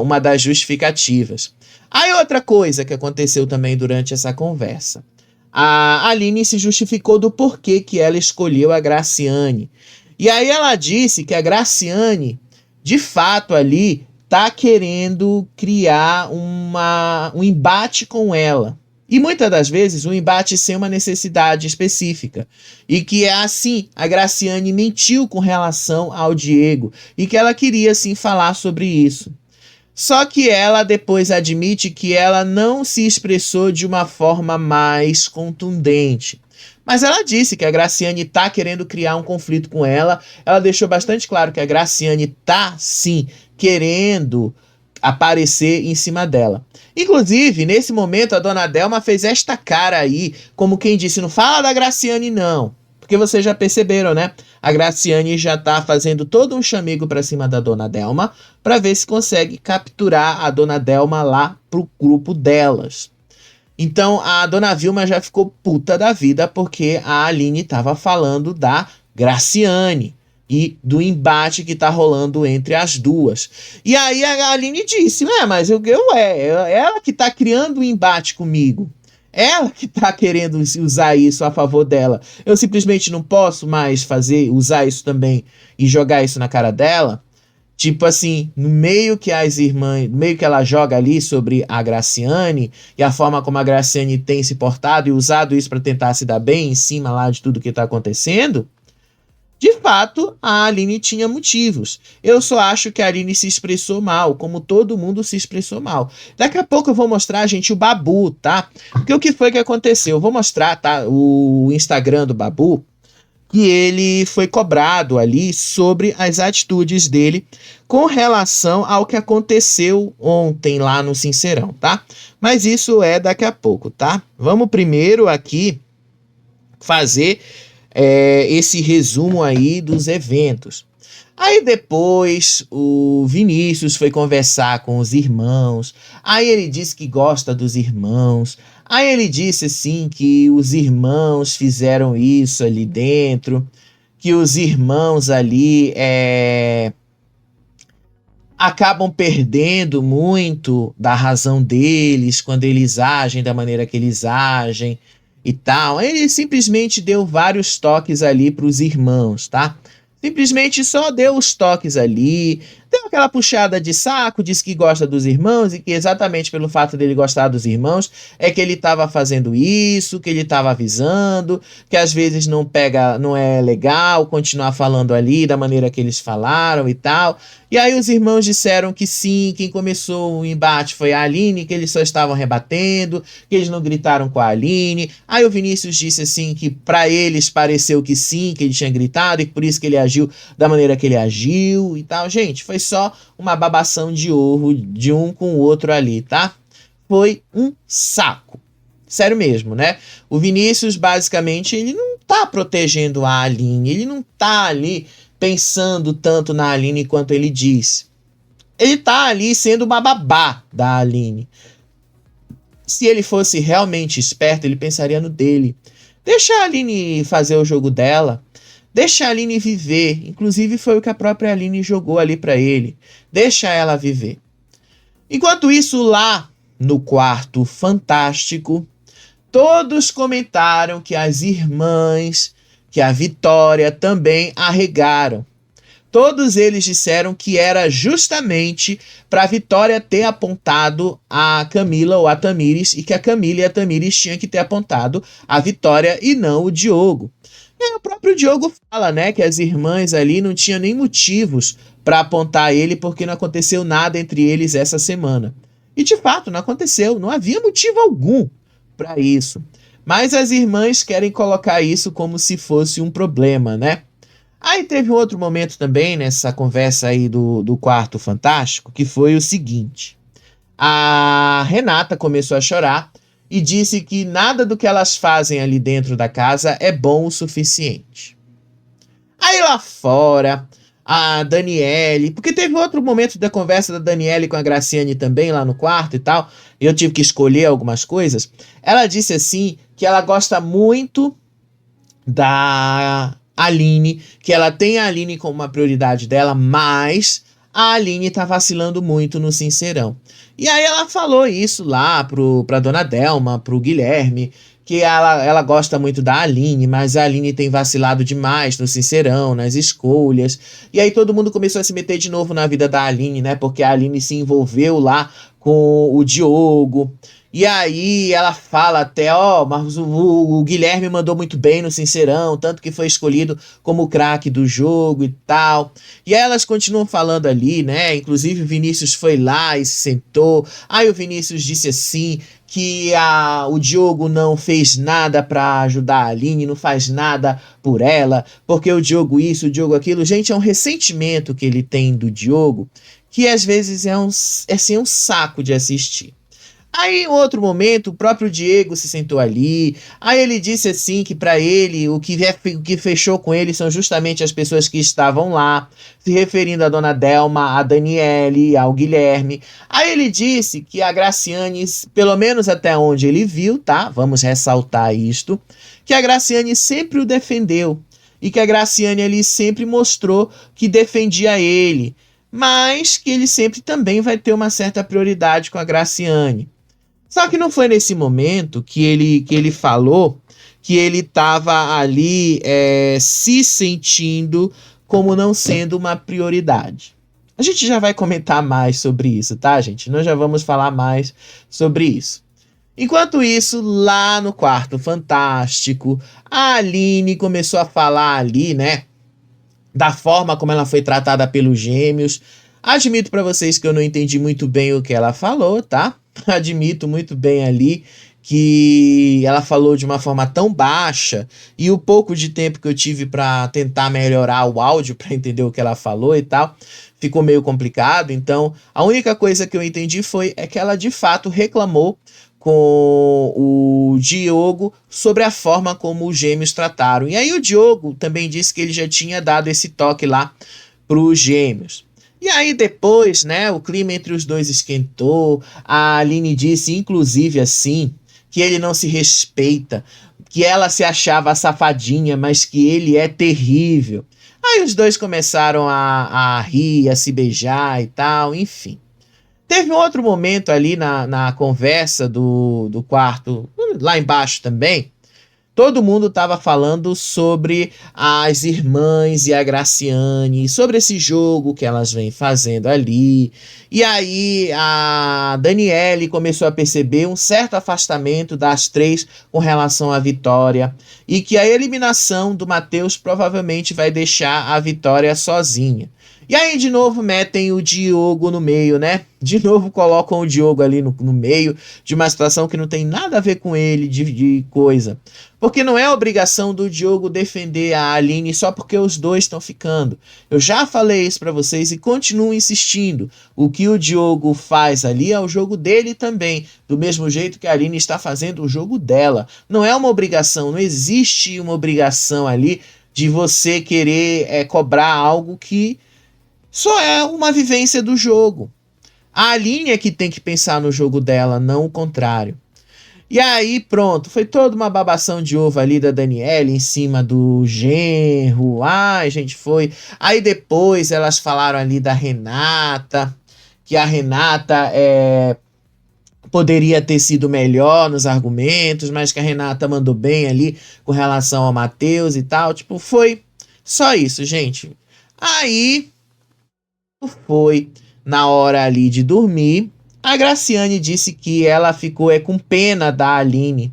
uma das justificativas. Aí outra coisa que aconteceu também durante essa conversa. A Aline se justificou do porquê que ela escolheu a Graciane. E aí ela disse que a Graciane, de fato ali, tá querendo criar um embate com ela. E muitas das vezes um embate sem uma necessidade específica. E que é assim, a Graciane mentiu com relação ao Diego. E que ela queria sim falar sobre isso. Só que ela depois admite que ela não se expressou de uma forma mais contundente. Mas ela disse que a Graciane tá querendo criar um conflito com ela. Ela deixou bastante claro que a Graciane tá, sim, querendo aparecer em cima dela. Inclusive, nesse momento, a dona Delma fez esta cara aí, como quem disse: não fala da Graciane não. Porque vocês já perceberam, né? A Graciane já tá fazendo todo um chamego pra cima da dona Delma pra ver se consegue capturar a dona Delma lá pro grupo delas. Então a dona Vilma já ficou puta da vida porque a Aline tava falando da Graciane e do embate que tá rolando entre as duas. E aí a Aline disse: mas ela que tá criando um embate comigo. Ela que tá querendo usar isso a favor dela. Eu simplesmente não posso mais usar isso também e jogar isso na cara dela. Tipo assim, no meio que as irmãs, no meio que ela joga ali sobre a Graciane e a forma como a Graciane tem se portado e usado isso para tentar se dar bem em cima lá de tudo que tá acontecendo, de fato, a Aline tinha motivos. Eu só acho que a Aline se expressou mal, como todo mundo se expressou mal. Daqui a pouco eu vou mostrar, gente, o Babu, tá? Porque o que foi que aconteceu? Eu vou mostrar, tá? O Instagram do Babu, que ele foi cobrado ali sobre as atitudes dele com relação ao que aconteceu ontem lá no Sincerão, tá? Mas isso é daqui a pouco, tá? Vamos primeiro aqui fazer esse resumo aí dos eventos. Aí depois o Vinícius foi conversar com os irmãos. Aí ele disse que gosta dos irmãos. Aí ele disse assim que os irmãos fizeram isso ali dentro, que os irmãos ali acabam perdendo muito da razão deles quando eles agem da maneira que eles agem e tal. Ele simplesmente deu vários toques ali para os irmãos, tá? Simplesmente só deu os toques ali, deu aquela puxada de saco, disse que gosta dos irmãos e que exatamente pelo fato dele gostar dos irmãos é que ele estava fazendo isso, que ele estava avisando, que às vezes não pega, não é legal continuar falando ali da maneira que eles falaram e tal. E aí os irmãos disseram que sim, quem começou o embate foi a Aline, que eles só estavam rebatendo, que eles não gritaram com a Aline. Aí o Vinícius disse assim que para eles pareceu que sim, que ele tinha gritado e por isso que ele agiu da maneira que ele agiu e tal. Gente, foi só uma babação de ovo de um com o outro ali, tá? Foi um saco. Sério mesmo, né? O Vinícius, basicamente, ele não tá protegendo a Aline, ele não tá ali pensando tanto na Aline quanto ele diz. Ele tá ali sendo uma babá da Aline. Se ele fosse realmente esperto, ele pensaria no dele. Deixa a Aline fazer o jogo dela. Deixa a Aline viver. Inclusive foi o que a própria Aline jogou ali pra ele. Deixa ela viver. Enquanto isso, lá no quarto fantástico, todos comentaram que as irmãs, que a Vitória também arregaram. Todos eles disseram que era justamente para a Vitória ter apontado a Camila ou a Tamires e que a Camila e a Tamires tinham que ter apontado a Vitória e não o Diogo. E aí o próprio Diogo fala, né, que as irmãs ali não tinham nem motivos para apontar ele porque não aconteceu nada entre eles essa semana. E de fato não aconteceu, não havia motivo algum para isso. Mas as irmãs querem colocar isso como se fosse um problema, né? Aí teve um outro momento também nessa conversa aí do quarto fantástico, que foi o seguinte. A Renata começou a chorar e disse que nada do que elas fazem ali dentro da casa é bom o suficiente. Aí lá fora, a Daniele, porque teve outro momento da conversa da Daniele com a Graciane também lá no quarto e tal, e eu tive que escolher algumas coisas. Ela disse assim que ela gosta muito da Aline, que ela tem a Aline como uma prioridade dela, mas a Aline tá vacilando muito no Sincerão. E aí ela falou isso lá pra Dona Delma, pro Guilherme, que ela gosta muito da Aline, mas a Aline tem vacilado demais no Sincerão, nas escolhas. E aí todo mundo começou a se meter de novo na vida da Aline, né? Porque a Aline se envolveu lá com o Diogo. E aí ela fala até, mas o Guilherme mandou muito bem no Sincerão, tanto que foi escolhido como o craque do jogo e tal. E aí elas continuam falando ali, né? Inclusive o Vinícius foi lá e se sentou. Aí o Vinícius disse assim que o Diogo não fez nada pra ajudar a Aline, não faz nada por ela, porque o Diogo isso, o Diogo aquilo. Gente, é um ressentimento que ele tem do Diogo, que às vezes é um saco de assistir. Aí, em outro momento, o próprio Diego se sentou ali. Aí ele disse assim que para ele o que fechou com ele são justamente as pessoas que estavam lá, se referindo a Dona Delma, a Daniele, ao Guilherme. Aí ele disse que a Graciane, pelo menos até onde ele viu, tá? Vamos ressaltar isto, que a Graciane sempre o defendeu e que a Graciane ali sempre mostrou que defendia ele, mas que ele sempre também vai ter uma certa prioridade com a Graciane. Só que não foi nesse momento que ele falou que ele estava ali se sentindo como não sendo uma prioridade. A gente já vai comentar mais sobre isso, tá, gente? Nós já vamos falar mais sobre isso. Enquanto isso, lá no Quarto Fantástico, a Aline começou a falar ali, né, da forma como ela foi tratada pelos gêmeos. Admito pra vocês que eu não entendi muito bem o que ela falou, tá? Admito muito bem ali que ela falou de uma forma tão baixa e o pouco de tempo que eu tive pra tentar melhorar o áudio pra entender o que ela falou e tal, ficou meio complicado. Então, a única coisa que eu entendi é que ela de fato reclamou com o Diogo sobre a forma como os gêmeos trataram. E aí o Diogo também disse que ele já tinha dado esse toque lá pros gêmeos. E aí depois, né, o clima entre os dois esquentou. A Aline disse, inclusive assim, que ele não se respeita, que ela se achava safadinha, mas que ele é terrível. Aí os dois começaram a rir, a se beijar e tal, enfim. Teve um outro momento ali na conversa do quarto, lá embaixo também. Todo mundo estava falando sobre as irmãs e a Graciane, sobre esse jogo que elas vêm fazendo ali. E aí a Daniele começou a perceber um certo afastamento das três com relação à Vitória. E que a eliminação do Matheus provavelmente vai deixar a Vitória sozinha. E aí, de novo, metem o Diogo no meio, né? De novo colocam o Diogo ali no meio de uma situação que não tem nada a ver com ele, de coisa. Porque não é obrigação do Diogo defender a Aline só porque os dois estão ficando. Eu já falei isso pra vocês e continuo insistindo. O que o Diogo faz ali é o jogo dele também. Do mesmo jeito que a Aline está fazendo o jogo dela. Não é uma obrigação, não existe uma obrigação ali de você querer cobrar algo que só é uma vivência do jogo. A Aline é que tem que pensar no jogo dela, não o contrário. E aí, pronto, foi toda uma babação de ovo ali da Daniele em cima do genro. Ai, gente, foi. Aí depois elas falaram ali da Renata, que a Renata poderia ter sido melhor nos argumentos, mas que a Renata mandou bem ali com relação ao Matheus e tal. Tipo, foi só isso, gente. Aí foi na hora ali de dormir. A Graciane disse que ela ficou com pena da Aline,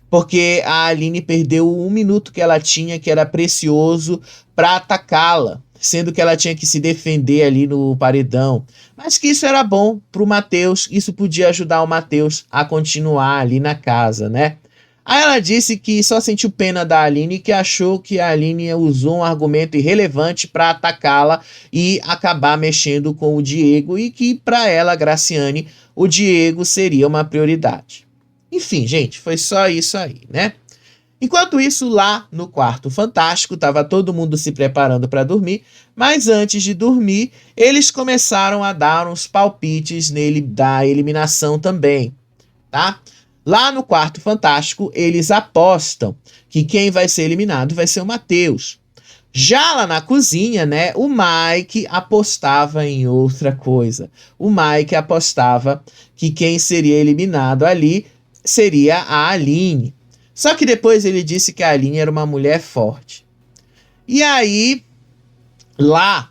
porque a Aline perdeu 1 minuto que ela tinha, que era precioso, para atacá-la, sendo que ela tinha que se defender ali no paredão. Mas que isso era bom pro Matheus, isso podia ajudar o Matheus a continuar ali na casa, né? Aí ela disse que só sentiu pena da Aline e que achou que a Aline usou um argumento irrelevante para atacá-la e acabar mexendo com o Diego e que para ela, Graciane, o Diego seria uma prioridade. Enfim, gente, foi só isso aí, né? Enquanto isso, lá no Quarto Fantástico, estava todo mundo se preparando para dormir, mas antes de dormir, eles começaram a dar uns palpites nele da eliminação também, tá? Lá no Quarto Fantástico, eles apostam que quem vai ser eliminado vai ser o Matheus. Já lá na cozinha, né, o Mike apostava em outra coisa. O Mike apostava que quem seria eliminado ali seria a Aline. Só que depois ele disse que a Aline era uma mulher forte. E aí, lá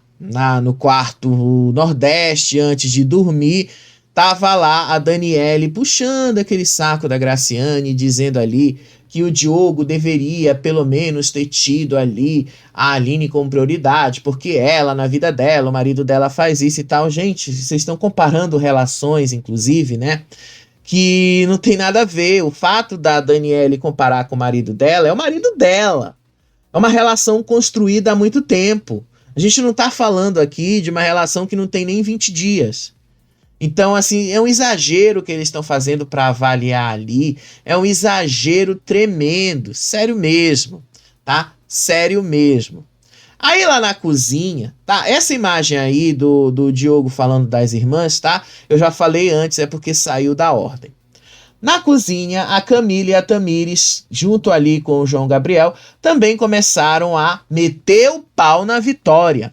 no quarto Nordeste, antes de dormir, tava lá a Daniele puxando aquele saco da Graciane, dizendo ali que o Diogo deveria pelo menos ter tido ali a Aline como prioridade, porque ela, na vida dela, o marido dela faz isso e tal. Gente, vocês estão comparando relações, inclusive, né? Que não tem nada a ver. O fato da Daniele comparar com o marido dela é o marido dela. É uma relação construída há muito tempo. A gente não tá falando aqui de uma relação que não tem nem 20 dias. Então, assim, é um exagero que eles estão fazendo para avaliar ali. É um exagero tremendo. Sério mesmo, tá? Sério mesmo. Aí lá na cozinha, tá? Essa imagem aí do Diogo falando das irmãs, tá? Eu já falei antes, é porque saiu da ordem. Na cozinha, a Camila e a Tamires, junto ali com o João Gabriel, também começaram a meter o pau na Vitória.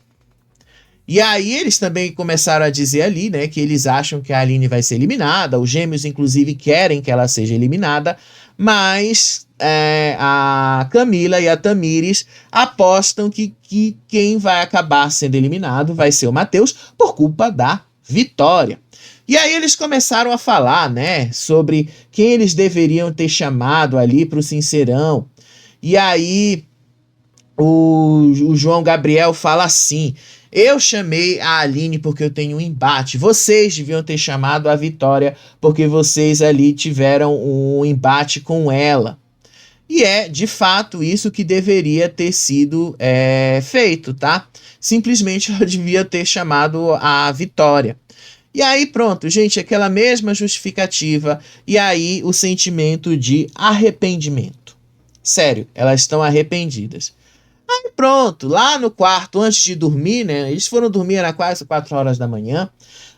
E aí eles também começaram a dizer ali, né, que eles acham que a Aline vai ser eliminada, os gêmeos inclusive querem que ela seja eliminada, mas a Camila e a Tamires apostam que quem vai acabar sendo eliminado vai ser o Matheus por culpa da Vitória. E aí eles começaram a falar, né, sobre quem eles deveriam ter chamado ali para o Sincerão. E aí o João Gabriel fala assim: eu chamei a Aline porque eu tenho um embate. Vocês deviam ter chamado a Vitória porque vocês ali tiveram um embate com ela. E é, de fato, isso que deveria ter sido feito, tá? Simplesmente ela devia ter chamado a Vitória. E aí pronto, gente, aquela mesma justificativa e aí o sentimento de arrependimento. Sério, elas estão arrependidas. Aí pronto, lá no quarto, antes de dormir, né? Eles foram dormir, era quase 4 horas da manhã.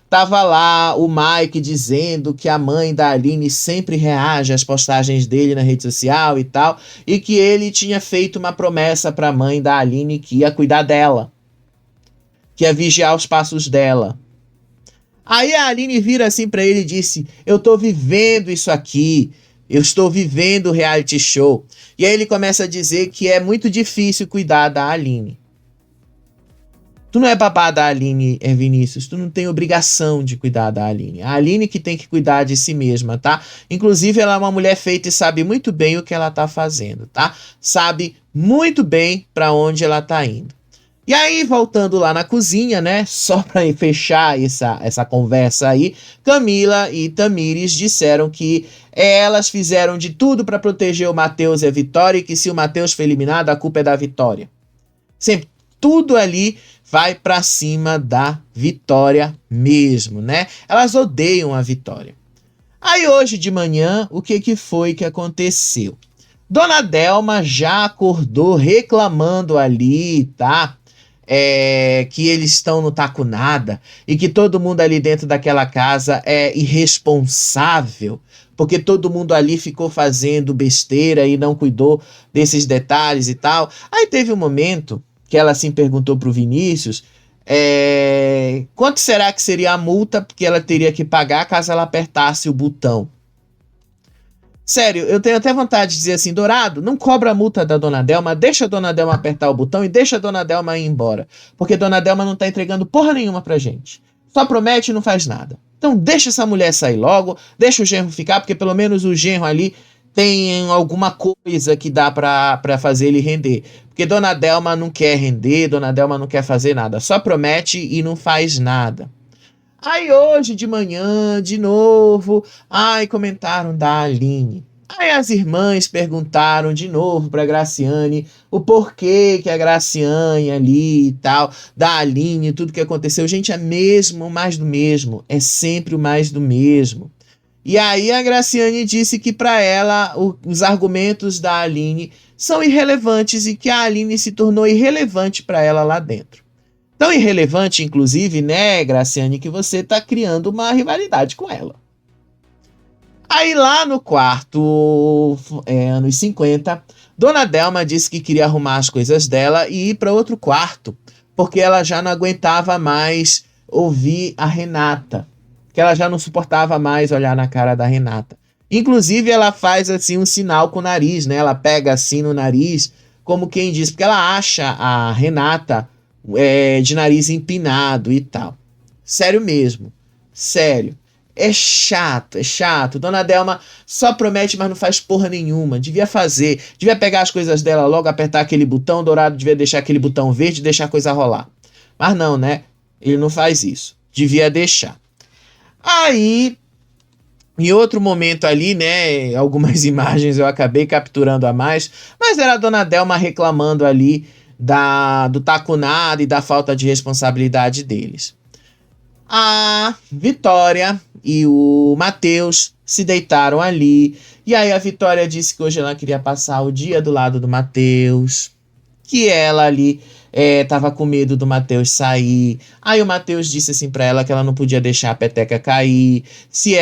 Tava lá o Mike dizendo que a mãe da Aline sempre reage às postagens dele na rede social e tal, e que ele tinha feito uma promessa para a mãe da Aline que ia cuidar dela, que ia vigiar os passos dela. Aí a Aline vira assim para ele e disse: eu tô vivendo isso aqui, eu estou vivendo o reality show. E aí ele começa a dizer que é muito difícil cuidar da Aline. Tu não é babá da Aline, Vinícius. Tu não tem obrigação de cuidar da Aline. A Aline que tem que cuidar de si mesma, tá? Inclusive, ela é uma mulher feita e sabe muito bem o que ela tá fazendo, tá? Sabe muito bem para onde ela tá indo. E aí, voltando lá na cozinha, né? Só para fechar essa conversa aí, Camila e Tamires disseram que elas fizeram de tudo para proteger o Matheus e a Vitória e que se o Matheus foi eliminado, a culpa é da Vitória. Sempre, tudo ali vai para cima da Vitória mesmo, né? Elas odeiam a Vitória. Aí hoje de manhã, o que foi que aconteceu? Dona Delma já acordou reclamando ali, tá? Que eles estão no taco nada e que todo mundo ali dentro daquela casa é irresponsável, porque todo mundo ali ficou fazendo besteira e não cuidou desses detalhes e tal. Aí teve um momento que ela assim perguntou pro Vinícius quanto será que seria a multa que ela teria que pagar caso ela apertasse o botão. Sério, eu tenho até vontade de dizer assim: Dourado, não cobra a multa da Dona Delma, deixa a Dona Delma apertar o botão e deixa a Dona Delma ir embora. Porque Dona Delma não tá entregando porra nenhuma pra gente. Só promete e não faz nada. Então deixa essa mulher sair logo, deixa o genro ficar, porque pelo menos o genro ali tem alguma coisa que dá pra fazer ele render. Porque Dona Delma não quer render, Dona Delma não quer fazer nada. Só promete e não faz nada. Aí hoje de manhã, de novo, comentaram da Aline. Aí as irmãs perguntaram de novo pra Graciane o porquê que a Graciane ali e tal, da Aline, tudo que aconteceu. Gente, é mesmo, mais do mesmo. É sempre o mais do mesmo. E aí a Graciane disse que para ela os argumentos da Aline são irrelevantes e que a Aline se tornou irrelevante para ela lá dentro. Tão irrelevante, inclusive, né, Graciane, que você tá criando uma rivalidade com ela. Aí lá no quarto, anos 50, Dona Delma disse que queria arrumar as coisas dela e ir para outro quarto, porque ela já não aguentava mais ouvir a Renata, que ela já não suportava mais olhar na cara da Renata. Inclusive, ela faz assim um sinal com o nariz, né? Ela pega assim no nariz, como quem diz, porque ela acha a Renata de nariz empinado e tal. Sério mesmo. Sério. É chato, é chato. Dona Delma só promete, mas não faz porra nenhuma. Devia fazer. Devia pegar as coisas dela logo, apertar aquele botão. Dourado devia deixar aquele botão verde e deixar a coisa rolar. Mas não, né? Ele não faz isso. Devia deixar. Aí, em outro momento ali, né? Algumas imagens eu acabei capturando a mais. Mas era a Dona Delma reclamando ali do tacunado e da falta de responsabilidade deles. A Vitória e o Matheus se deitaram ali. E aí a Vitória disse que hoje ela queria passar o dia do lado do Matheus. Que ela ali tava com medo do Matheus sair. Aí o Matheus disse assim pra ela que ela não podia deixar a peteca cair. Se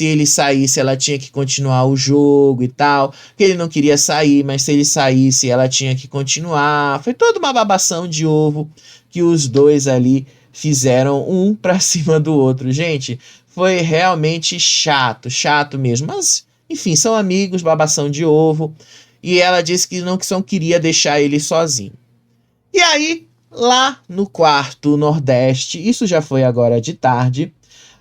ele saísse, ela tinha que continuar o jogo e tal. Que ele não queria sair, mas se ele saísse, ela tinha que continuar. Foi toda uma babação de ovo que os dois ali fizeram um pra cima do outro. Gente, foi realmente chato, chato mesmo. Mas Enfim, são amigos, babação de ovo. E ela disse que não queria deixar ele sozinho. E aí, lá no quarto nordeste, isso já foi agora de tarde,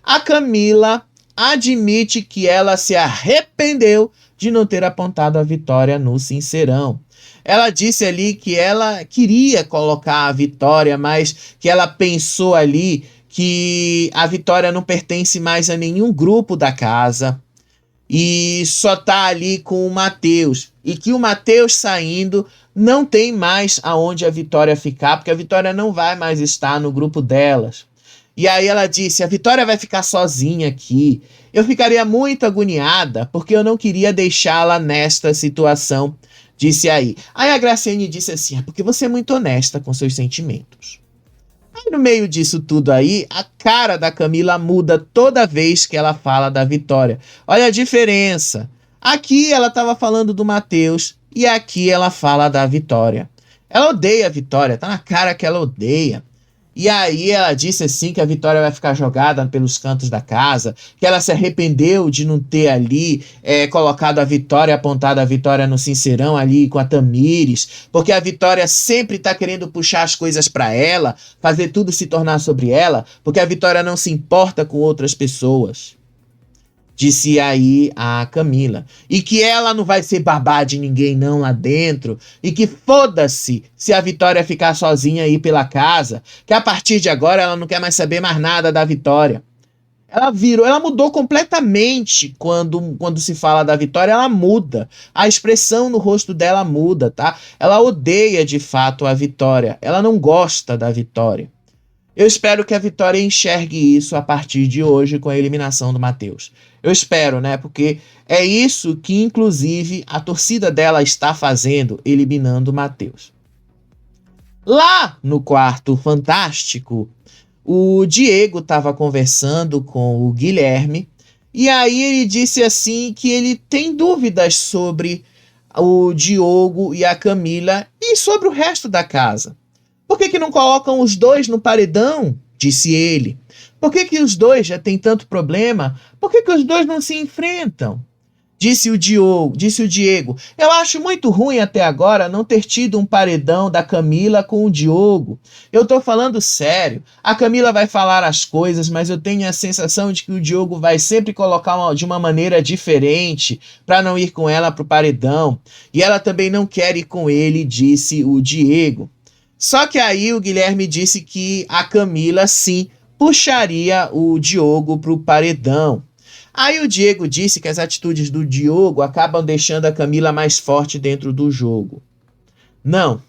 a Camila admite que ela se arrependeu de não ter apontado a Vitória no Sincerão. Ela disse ali que ela queria colocar a Vitória, mas que ela pensou ali que a Vitória não pertence mais a nenhum grupo da casa e só tá ali com o Matheus. E que o Matheus saindo não tem mais aonde a Vitória ficar, porque a Vitória não vai mais estar no grupo delas. E aí ela disse, a Vitória vai ficar sozinha aqui. Eu ficaria muito agoniada, porque eu não queria deixá-la nesta situação, disse aí. Aí a Graciane disse assim, porque você é muito honesta com seus sentimentos. Aí no meio disso tudo aí, a cara da Camila muda toda vez que ela fala da Vitória. Olha a diferença. Aqui ela estava falando do Matheus e aqui ela fala da Vitória. Ela odeia a Vitória, tá na cara que ela odeia. E aí ela disse assim que a Vitória vai ficar jogada pelos cantos da casa, que ela se arrependeu de não ter ali colocado a Vitória, apontado a Vitória no Sincerão ali com a Tamires, porque a Vitória sempre tá querendo puxar as coisas para ela, fazer tudo se tornar sobre ela, porque a Vitória não se importa com outras pessoas. Disse aí a Camila. E que ela não vai ser babá de ninguém não lá dentro. E que foda-se se a Vitória ficar sozinha aí pela casa. Que a partir de agora ela não quer mais saber mais nada da Vitória. Ela mudou completamente quando se fala da Vitória, ela muda. A expressão no rosto dela muda, tá? Ela odeia de fato a Vitória. Ela não gosta da Vitória. Eu espero que a Vitória enxergue isso a partir de hoje com a eliminação do Matheus. Eu espero, né? Porque é isso que, inclusive, a torcida dela está fazendo, eliminando o Matheus. Lá no quarto fantástico, o Diego estava conversando com o Guilherme e aí ele disse assim que ele tem dúvidas sobre o Diogo e a Camila e sobre o resto da casa. Por que não colocam os dois no paredão? Disse ele. Por que os dois já têm tanto problema? Por que os dois não se enfrentam? Disse o Diego. Eu acho muito ruim até agora não ter tido um paredão da Camila com o Diogo. Eu tô falando sério. A Camila vai falar as coisas, mas eu tenho a sensação de que o Diogo vai sempre colocar de uma maneira diferente para não ir com ela pro paredão. E ela também não quer ir com ele, disse o Diego. Só que aí o Guilherme disse que a Camila, sim, puxaria o Diogo pro paredão. Aí o Diego disse que as atitudes do Diogo acabam deixando a Camila mais forte dentro do jogo. Não.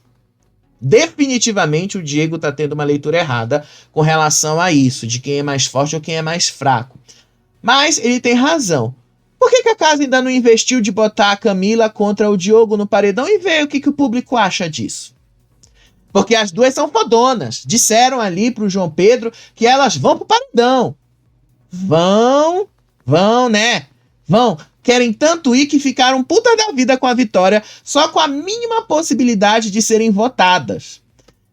Definitivamente o Diego tá tendo uma leitura errada com relação a isso, de quem é mais forte ou quem é mais fraco. Mas ele tem razão. Por que a casa ainda não investiu de botar a Camila contra o Diogo no paredão e ver o que o público acha disso? Porque as duas são fodonas. Disseram ali pro João Pedro que elas vão pro paredão. Vão, né? Vão. Querem tanto ir que ficaram puta da vida com a Vitória só com a mínima possibilidade de serem votadas.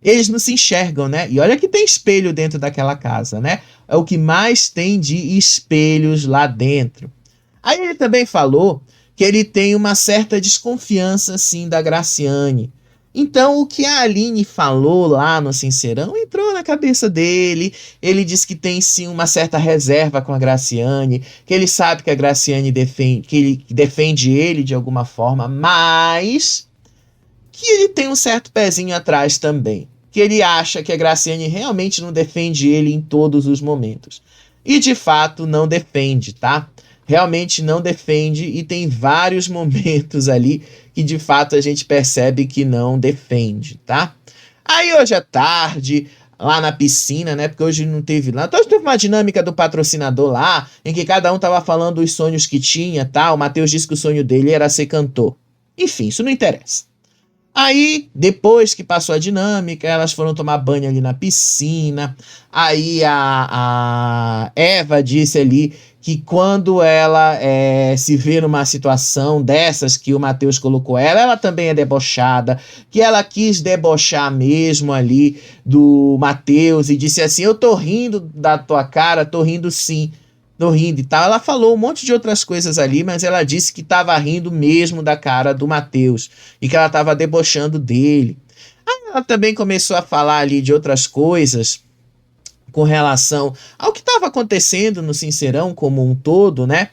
Eles não se enxergam, né? E olha que tem espelho dentro daquela casa, né? É o que mais tem de espelhos lá dentro. Aí ele também falou que ele tem uma certa desconfiança, assim, da Graciane. Então, o que a Aline falou lá no Sincerão entrou na cabeça dele. Ele disse que tem sim uma certa reserva com a Graciane, que ele sabe que a Graciane defende ele de alguma forma, mas que ele tem um certo pezinho atrás também. Que ele acha que a Graciane realmente não defende ele em todos os momentos. E de fato não defende, tá? Realmente não defende e tem vários momentos ali que de fato a gente percebe que não defende, tá? Aí hoje à tarde, lá na piscina, né? Porque hoje não teve lá. Então teve uma dinâmica do patrocinador lá, em que cada um tava falando os sonhos que tinha, tá? O Matheus disse que o sonho dele era ser cantor. Enfim, isso não interessa. Aí, depois que passou a dinâmica, elas foram tomar banho ali na piscina. Aí a Eva disse ali que quando ela se vê numa situação dessas que o Matheus colocou ela também é debochada, que ela quis debochar mesmo ali do Matheus e disse assim, eu tô rindo da tua cara, tô rindo sim, Tô rindo e tal. Ela falou um monte de outras coisas ali, mas ela disse que tava rindo mesmo da cara do Matheus e que ela tava debochando dele. Aí ela também começou a falar ali de outras coisas com relação ao que estava acontecendo no Sincerão como um todo, né?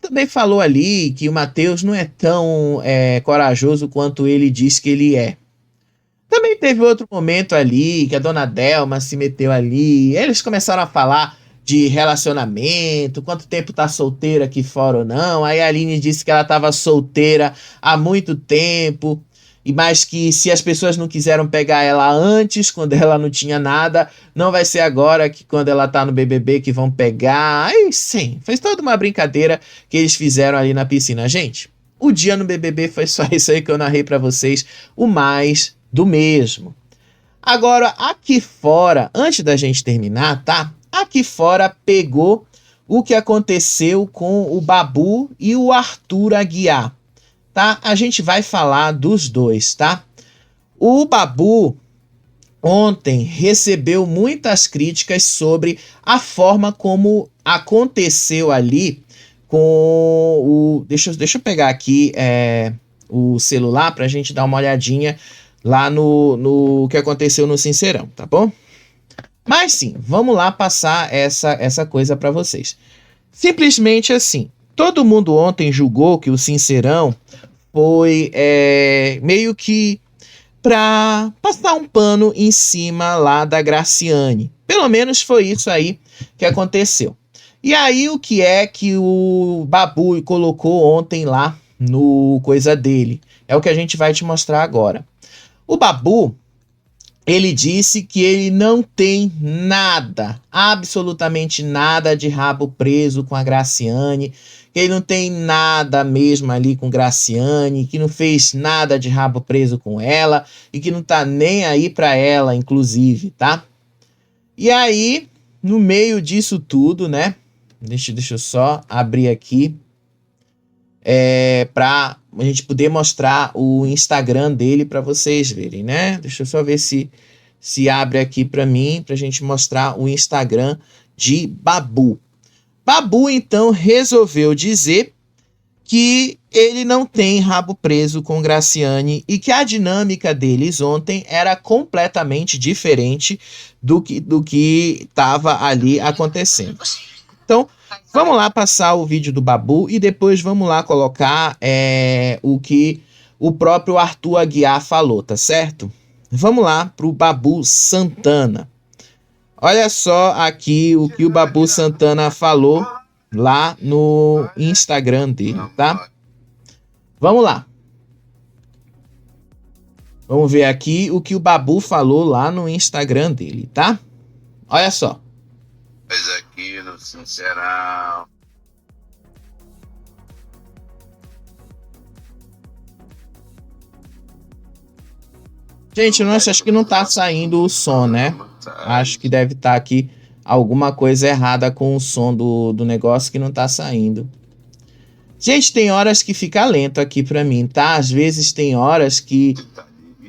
Também falou ali que o Matheus não é tão corajoso quanto ele diz que ele é. Também teve outro momento ali que a dona Delma se meteu ali. Eles começaram a falar de relacionamento, quanto tempo tá solteira aqui fora ou não. Aí a Aline disse que ela estava solteira há muito tempo, e mais que se as pessoas não quiseram pegar ela antes, quando ela não tinha nada, não vai ser agora que quando ela tá no BBB que vão pegar. Aí sim, fez toda uma brincadeira que eles fizeram ali na piscina. Gente, o dia no BBB foi só isso aí que eu narrei pra vocês, o mais do mesmo. Agora, aqui fora, antes da gente terminar, tá? Aqui fora pegou o que aconteceu com o Babu e o Arthur Aguiar, tá? A gente vai falar dos dois, tá? O Babu ontem recebeu muitas críticas sobre a forma como aconteceu ali com o... Deixa eu pegar aqui o celular pra gente dar uma olhadinha lá no que aconteceu no Sincerão, tá bom? Mas sim, vamos lá passar essa coisa para vocês. Simplesmente assim, todo mundo ontem julgou que o Sincerão foi meio que para passar um pano em cima lá da Graciane. Pelo menos foi isso aí que aconteceu. E aí o que é que o Babu colocou ontem lá no coisa dele? É o que a gente vai te mostrar agora. O Babu, ele disse que ele não tem nada, absolutamente nada de rabo preso com a Graciane, que ele não tem nada mesmo ali com Graciane, que não fez nada de rabo preso com ela e que não tá nem aí pra ela, inclusive, tá? E aí, no meio disso tudo, né? Deixa eu só abrir aqui pra a gente poder mostrar o Instagram dele para vocês verem, né? Deixa eu só ver se abre aqui para mim, pra gente mostrar o Instagram de Babu. Babu, então, resolveu dizer que ele não tem rabo preso com Graciane e que a dinâmica deles ontem era completamente diferente do que estava ali acontecendo. Então, vamos lá passar o vídeo do Babu e depois vamos lá colocar o que o próprio Arthur Aguiar falou, tá certo? Vamos lá pro Babu Santana. Olha só aqui o que o Babu Santana falou lá no Instagram dele, tá? Vamos lá. Vamos ver aqui o que o Babu falou lá no Instagram dele, tá? Olha só. Mas aqui no Sincerão. Gente, nossa, acho que não tá saindo o som, né? Acho que deve estar aqui alguma coisa errada com o som do negócio que não tá saindo. Gente, tem horas que fica lento aqui pra mim, tá? Às vezes tem horas que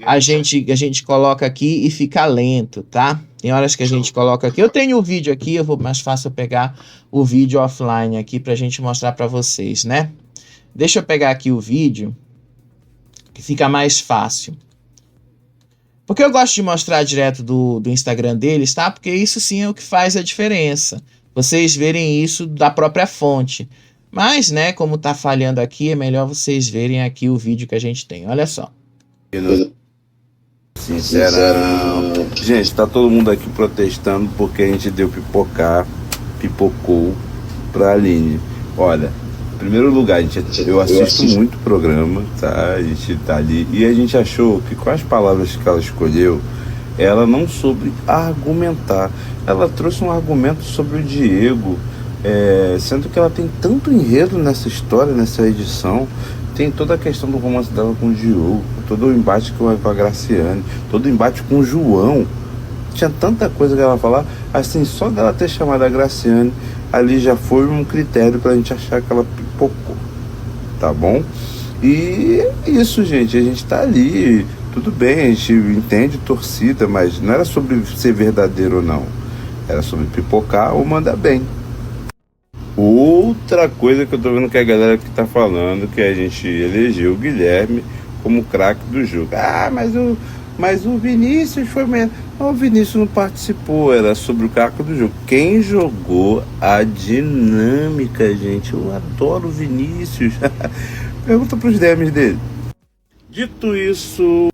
a gente coloca aqui e fica lento, tá? Tem horas que a gente coloca aqui. Eu tenho o vídeo aqui, mais fácil eu pegar o vídeo offline aqui pra gente mostrar pra vocês, né? Deixa eu pegar aqui o vídeo, que fica mais fácil. Porque eu gosto de mostrar direto do Instagram deles, tá? Porque isso sim é o que faz a diferença. Vocês verem isso da própria fonte. Mas, né, como tá falhando aqui, é melhor vocês verem aqui o vídeo que a gente tem. Olha só. Sincerão. Gente, tá todo mundo aqui protestando porque a gente pipocou pra Aline. Olha, em primeiro lugar, eu assisto muito programa, tá? A gente tá ali e a gente achou que com as palavras que ela escolheu, ela não soube argumentar. Ela trouxe um argumento sobre o Diego, sendo que ela tem tanto enredo nessa história, nessa edição. Tem toda a questão do romance dela com o Diogo, todo o embate com a Graciane, todo o embate com o João. Tinha tanta coisa que ela falar, assim, só dela ter chamado a Graciane, ali já foi um critério pra gente achar que ela pipocou, tá bom? E é isso, gente, a gente tá ali, tudo bem, a gente entende torcida, mas não era sobre ser verdadeiro ou não, era sobre pipocar ou mandar bem. Outra coisa que eu tô vendo que a galera que tá falando que a gente elegeu o Guilherme como craque do jogo. Ah, mas o Vinícius foi mesmo. Não, o Vinícius não participou, era sobre o craque do jogo. Quem jogou a dinâmica, gente? Eu adoro o Vinícius. Pergunta pros DMs dele. Dito isso,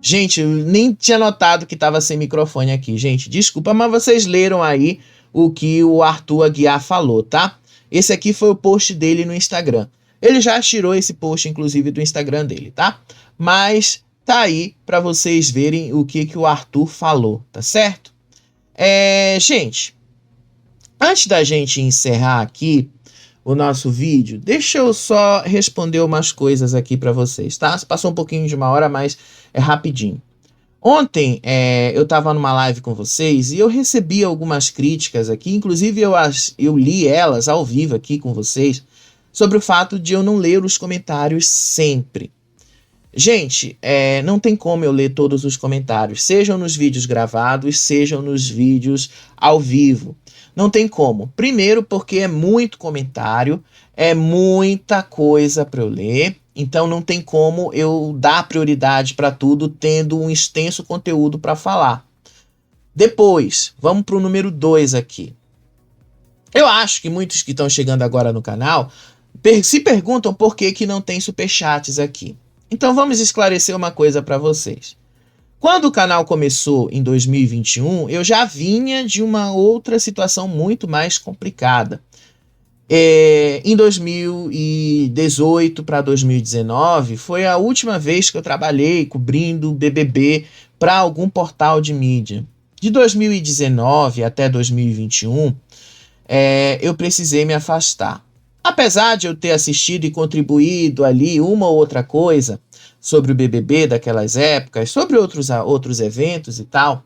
Gente, eu nem tinha notado que tava sem microfone aqui, gente. Desculpa, mas vocês leram aí o que o Arthur Aguiar falou, tá? Esse aqui foi o post dele no Instagram. Ele já tirou esse post, inclusive, do Instagram dele, tá? Mas tá aí pra vocês verem o que o Arthur falou, tá certo? Gente, antes da gente encerrar aqui o nosso vídeo, deixa eu só responder umas coisas aqui pra vocês, tá? Passou um pouquinho de uma hora, mas é rapidinho. Ontem eu tava numa live com vocês e eu recebi algumas críticas aqui, inclusive eu li elas ao vivo aqui com vocês, sobre o fato de eu não ler os comentários sempre. Gente, não tem como eu ler todos os comentários, sejam nos vídeos gravados, sejam nos vídeos ao vivo. Não tem como. Primeiro porque é muito comentário, é muita coisa para eu ler, então não tem como eu dar prioridade para tudo tendo um extenso conteúdo para falar. Depois, vamos para o número 2 aqui. Eu acho que muitos que estão chegando agora no canal se perguntam por que não tem superchats aqui. Então vamos esclarecer uma coisa para vocês. Quando o canal começou em 2021, eu já vinha de uma outra situação muito mais complicada. Em 2018 para 2019, foi a última vez que eu trabalhei cobrindo BBB para algum portal de mídia. De 2019 até 2021, eu precisei me afastar. Apesar de eu ter assistido e contribuído ali uma ou outra coisa sobre o BBB daquelas épocas, sobre outros eventos e tal,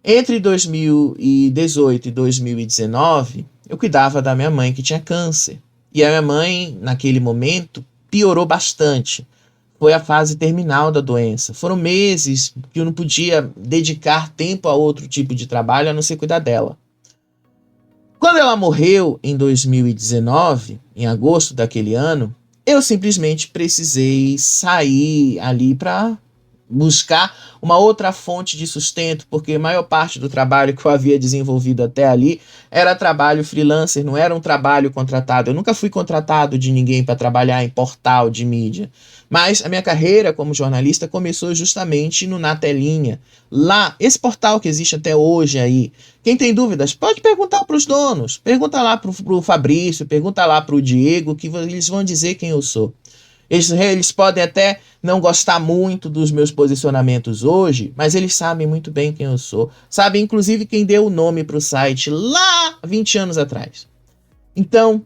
entre 2018 e 2019, eu cuidava da minha mãe que tinha câncer. E a minha mãe, naquele momento, piorou bastante. Foi a fase terminal da doença. Foram meses que eu não podia dedicar tempo a outro tipo de trabalho, a não ser cuidar dela. Quando ela morreu em 2019, em agosto daquele ano, eu simplesmente precisei sair ali para buscar uma outra fonte de sustento, porque a maior parte do trabalho que eu havia desenvolvido até ali era trabalho freelancer, não era um trabalho contratado. Eu nunca fui contratado de ninguém para trabalhar em portal de mídia. Mas a minha carreira como jornalista começou justamente no Na Telinha. Lá, esse portal que existe até hoje aí. Quem tem dúvidas, pode perguntar para os donos. Pergunta lá para o Fabrício, pergunta lá para o Diego, que eles vão dizer quem eu sou. Eles podem até não gostar muito dos meus posicionamentos hoje, mas eles sabem muito bem quem eu sou. Sabem, inclusive, quem deu o nome para o site lá 20 anos atrás. Então,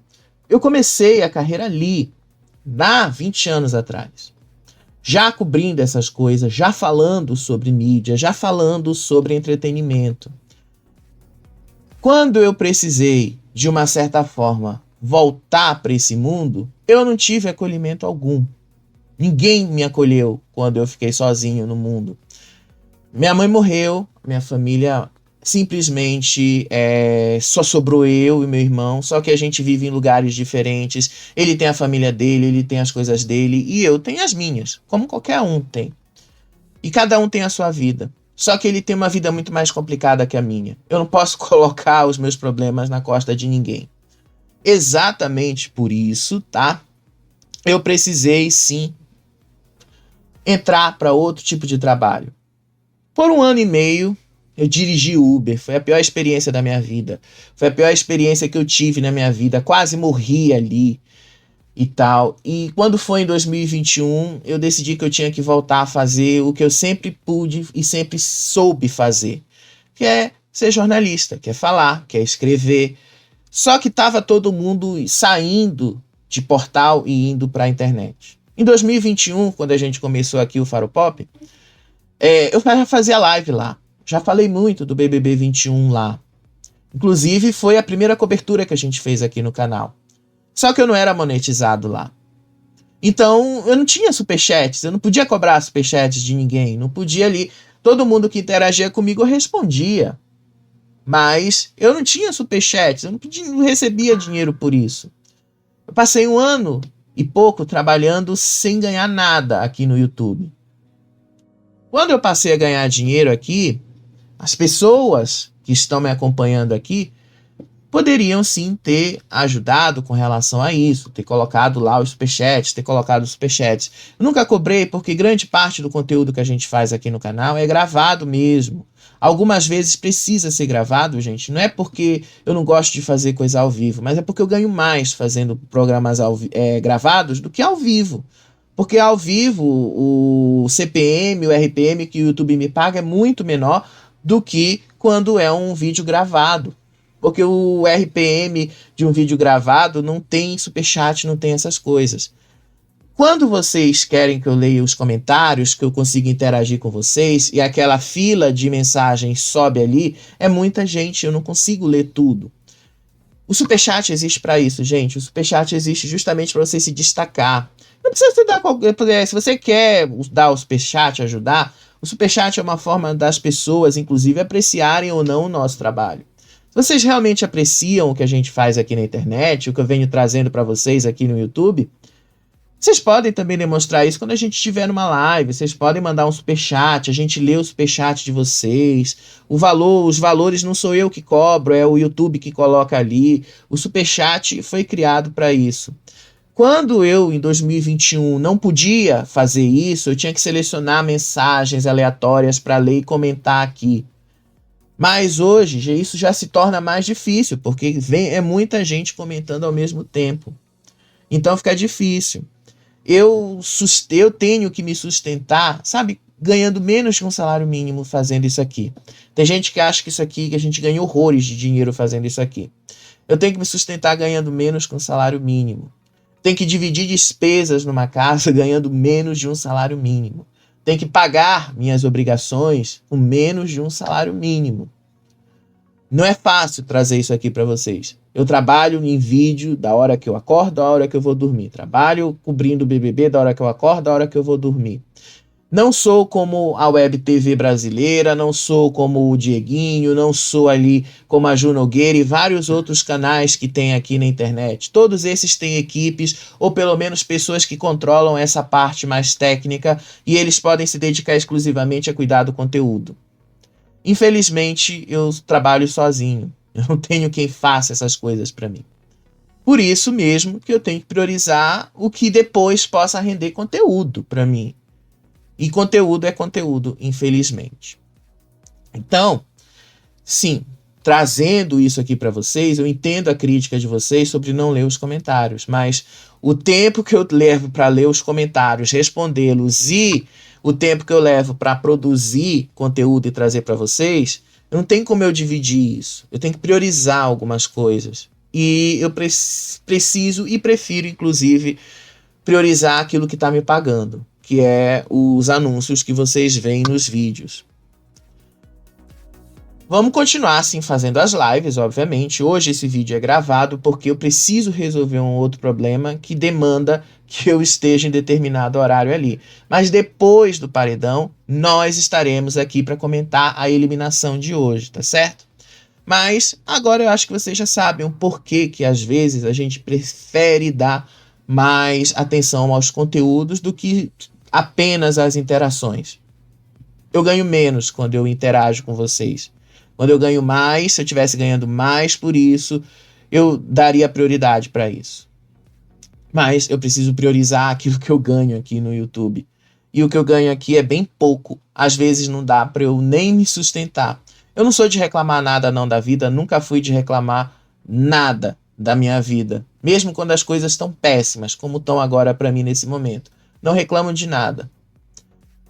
eu comecei a carreira ali, lá 20 anos atrás. já cobrindo essas coisas, já falando sobre mídia, já falando sobre entretenimento. Quando eu precisei, de uma certa forma, voltar para esse mundo, eu não tive acolhimento algum. Ninguém me acolheu quando eu fiquei sozinho no mundo. Minha mãe morreu, minha família simplesmente só sobrou eu e meu irmão, só que a gente vive em lugares diferentes. Ele tem a família dele, ele tem as coisas dele e eu tenho as minhas, como qualquer um tem. E cada um tem a sua vida. Só que ele tem uma vida muito mais complicada que a minha. Eu não posso colocar os meus problemas na costa de ninguém. Exatamente por isso, tá? Eu precisei sim entrar para outro tipo de trabalho. Por 1 ano e meio, eu dirigi Uber. Foi a pior experiência da minha vida. Foi a pior experiência que eu tive na minha vida. Quase morri ali e tal. E quando foi em 2021, eu decidi que eu tinha que voltar a fazer o que eu sempre pude e sempre soube fazer, que é ser jornalista, que é falar, que é escrever. Só que estava todo mundo saindo de portal e indo para a internet. Em 2021, quando a gente começou aqui o Faro Pop, eu já fazia live lá. Já falei muito do BBB 21 lá. Inclusive, foi a primeira cobertura que a gente fez aqui no canal. Só que eu não era monetizado lá. Então, eu não tinha superchats, eu não podia cobrar superchats de ninguém, não podia ali. Todo mundo que interagia comigo eu respondia. Mas eu não tinha superchats, eu não recebia dinheiro por isso. Eu passei 1 ano e pouco trabalhando sem ganhar nada aqui no YouTube. Quando eu passei a ganhar dinheiro aqui, as pessoas que estão me acompanhando aqui poderiam sim ter ajudado com relação a isso, ter colocado lá os superchats, ter colocado os superchats. Eu nunca cobrei porque grande parte do conteúdo que a gente faz aqui no canal é gravado mesmo. Algumas vezes precisa ser gravado, gente. Não é porque eu não gosto de fazer coisa ao vivo, mas é porque eu ganho mais fazendo programas gravados do que ao vivo. Porque ao vivo o CPM, o RPM que o YouTube me paga é muito menor do que quando é um vídeo gravado. Porque o RPM de um vídeo gravado não tem superchat, não tem essas coisas. Quando vocês querem que eu leia os comentários, que eu consiga interagir com vocês, e aquela fila de mensagens sobe ali, é muita gente, eu não consigo ler tudo. O superchat existe para isso, gente. O superchat existe justamente para você se destacar. Não precisa você dar qualquer... Se você quer dar o superchat, ajudar, o superchat é uma forma das pessoas, inclusive, apreciarem ou não o nosso trabalho. Se vocês realmente apreciam o que a gente faz aqui na internet, o que eu venho trazendo para vocês aqui no YouTube, vocês podem também demonstrar isso quando a gente estiver numa live. Vocês podem mandar um superchat, a gente lê o superchat de vocês. Os valores não sou eu que cobro, é o YouTube que coloca ali. O superchat foi criado para isso. Quando eu, em 2021, não podia fazer isso, eu tinha que selecionar mensagens aleatórias para ler e comentar aqui. Mas hoje isso já se torna mais difícil, porque é muita gente comentando ao mesmo tempo. Então fica difícil. Eu tenho que me sustentar, sabe, ganhando menos que um salário mínimo fazendo isso aqui. Tem gente que acha que isso aqui, que a gente ganha horrores de dinheiro fazendo isso aqui. Eu tenho que me sustentar ganhando menos que um salário mínimo. Tenho que dividir despesas numa casa ganhando menos de um salário mínimo. Tenho que pagar minhas obrigações com menos de um salário mínimo. Não é fácil trazer isso aqui para vocês. Eu trabalho em vídeo da hora que eu acordo, da hora que eu vou dormir. Trabalho cobrindo o BBB da hora que eu acordo, da hora que eu vou dormir. Não sou como a Web TV brasileira, não sou como o Dieguinho, não sou ali como a Ju Nogueira e vários outros canais que tem aqui na internet. Todos esses têm equipes, ou pelo menos pessoas que controlam essa parte mais técnica, e eles podem se dedicar exclusivamente a cuidar do conteúdo. Infelizmente, eu trabalho sozinho. Eu não tenho quem faça essas coisas para mim. Por isso mesmo que eu tenho que priorizar o que depois possa render conteúdo para mim. E conteúdo é conteúdo, infelizmente. Então, sim, trazendo isso aqui para vocês, eu entendo a crítica de vocês sobre não ler os comentários, mas o tempo que eu levo para ler os comentários, respondê-los e o tempo que eu levo para produzir conteúdo e trazer para vocês, não tem como eu dividir isso. Eu tenho que priorizar algumas coisas. E eu preciso e prefiro, inclusive, priorizar aquilo que está me pagando, que é os anúncios que vocês veem nos vídeos. Vamos continuar assim fazendo as lives, obviamente. Hoje esse vídeo é gravado porque eu preciso resolver um outro problema que demanda que eu esteja em determinado horário ali. Mas depois do paredão, nós estaremos aqui para comentar a eliminação de hoje, tá certo? Mas agora eu acho que vocês já sabem o porquê que às vezes a gente prefere dar mais atenção aos conteúdos do que apenas às interações. Eu ganho menos quando eu interajo com vocês. Quando eu ganho mais, se eu estivesse ganhando mais por isso, eu daria prioridade para isso. Mas eu preciso priorizar aquilo que eu ganho aqui no YouTube. E o que eu ganho aqui é bem pouco. Às vezes não dá para eu nem me sustentar. Eu não sou de reclamar nada não da vida, nunca fui de reclamar nada da minha vida. Mesmo quando as coisas estão péssimas, como estão agora para mim nesse momento. Não reclamo de nada.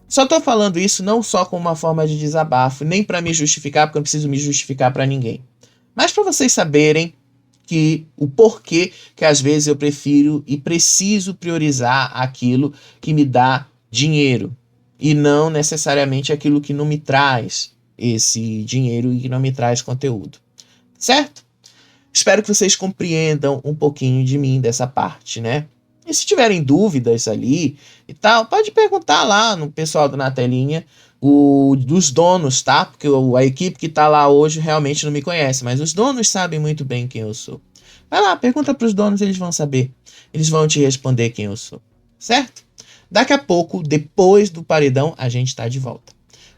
Só tô falando isso não só como uma forma de desabafo, nem para me justificar, porque eu não preciso me justificar para ninguém. Mas para vocês saberem que o porquê que às vezes eu prefiro e preciso priorizar aquilo que me dá dinheiro e não necessariamente aquilo que não me traz esse dinheiro e que não me traz conteúdo. Certo? Espero que vocês compreendam um pouquinho de mim dessa parte, né? E se tiverem dúvidas ali e tal, pode perguntar lá no pessoal do Na Telinha, dos donos, tá? Porque a equipe que tá lá hoje realmente não me conhece, mas os donos sabem muito bem quem eu sou. Vai lá, pergunta pros donos, eles vão saber. Eles vão te responder quem eu sou, certo? Daqui a pouco, depois do paredão, a gente tá de volta.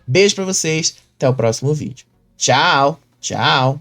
Beijo pra vocês, até o próximo vídeo. Tchau, tchau.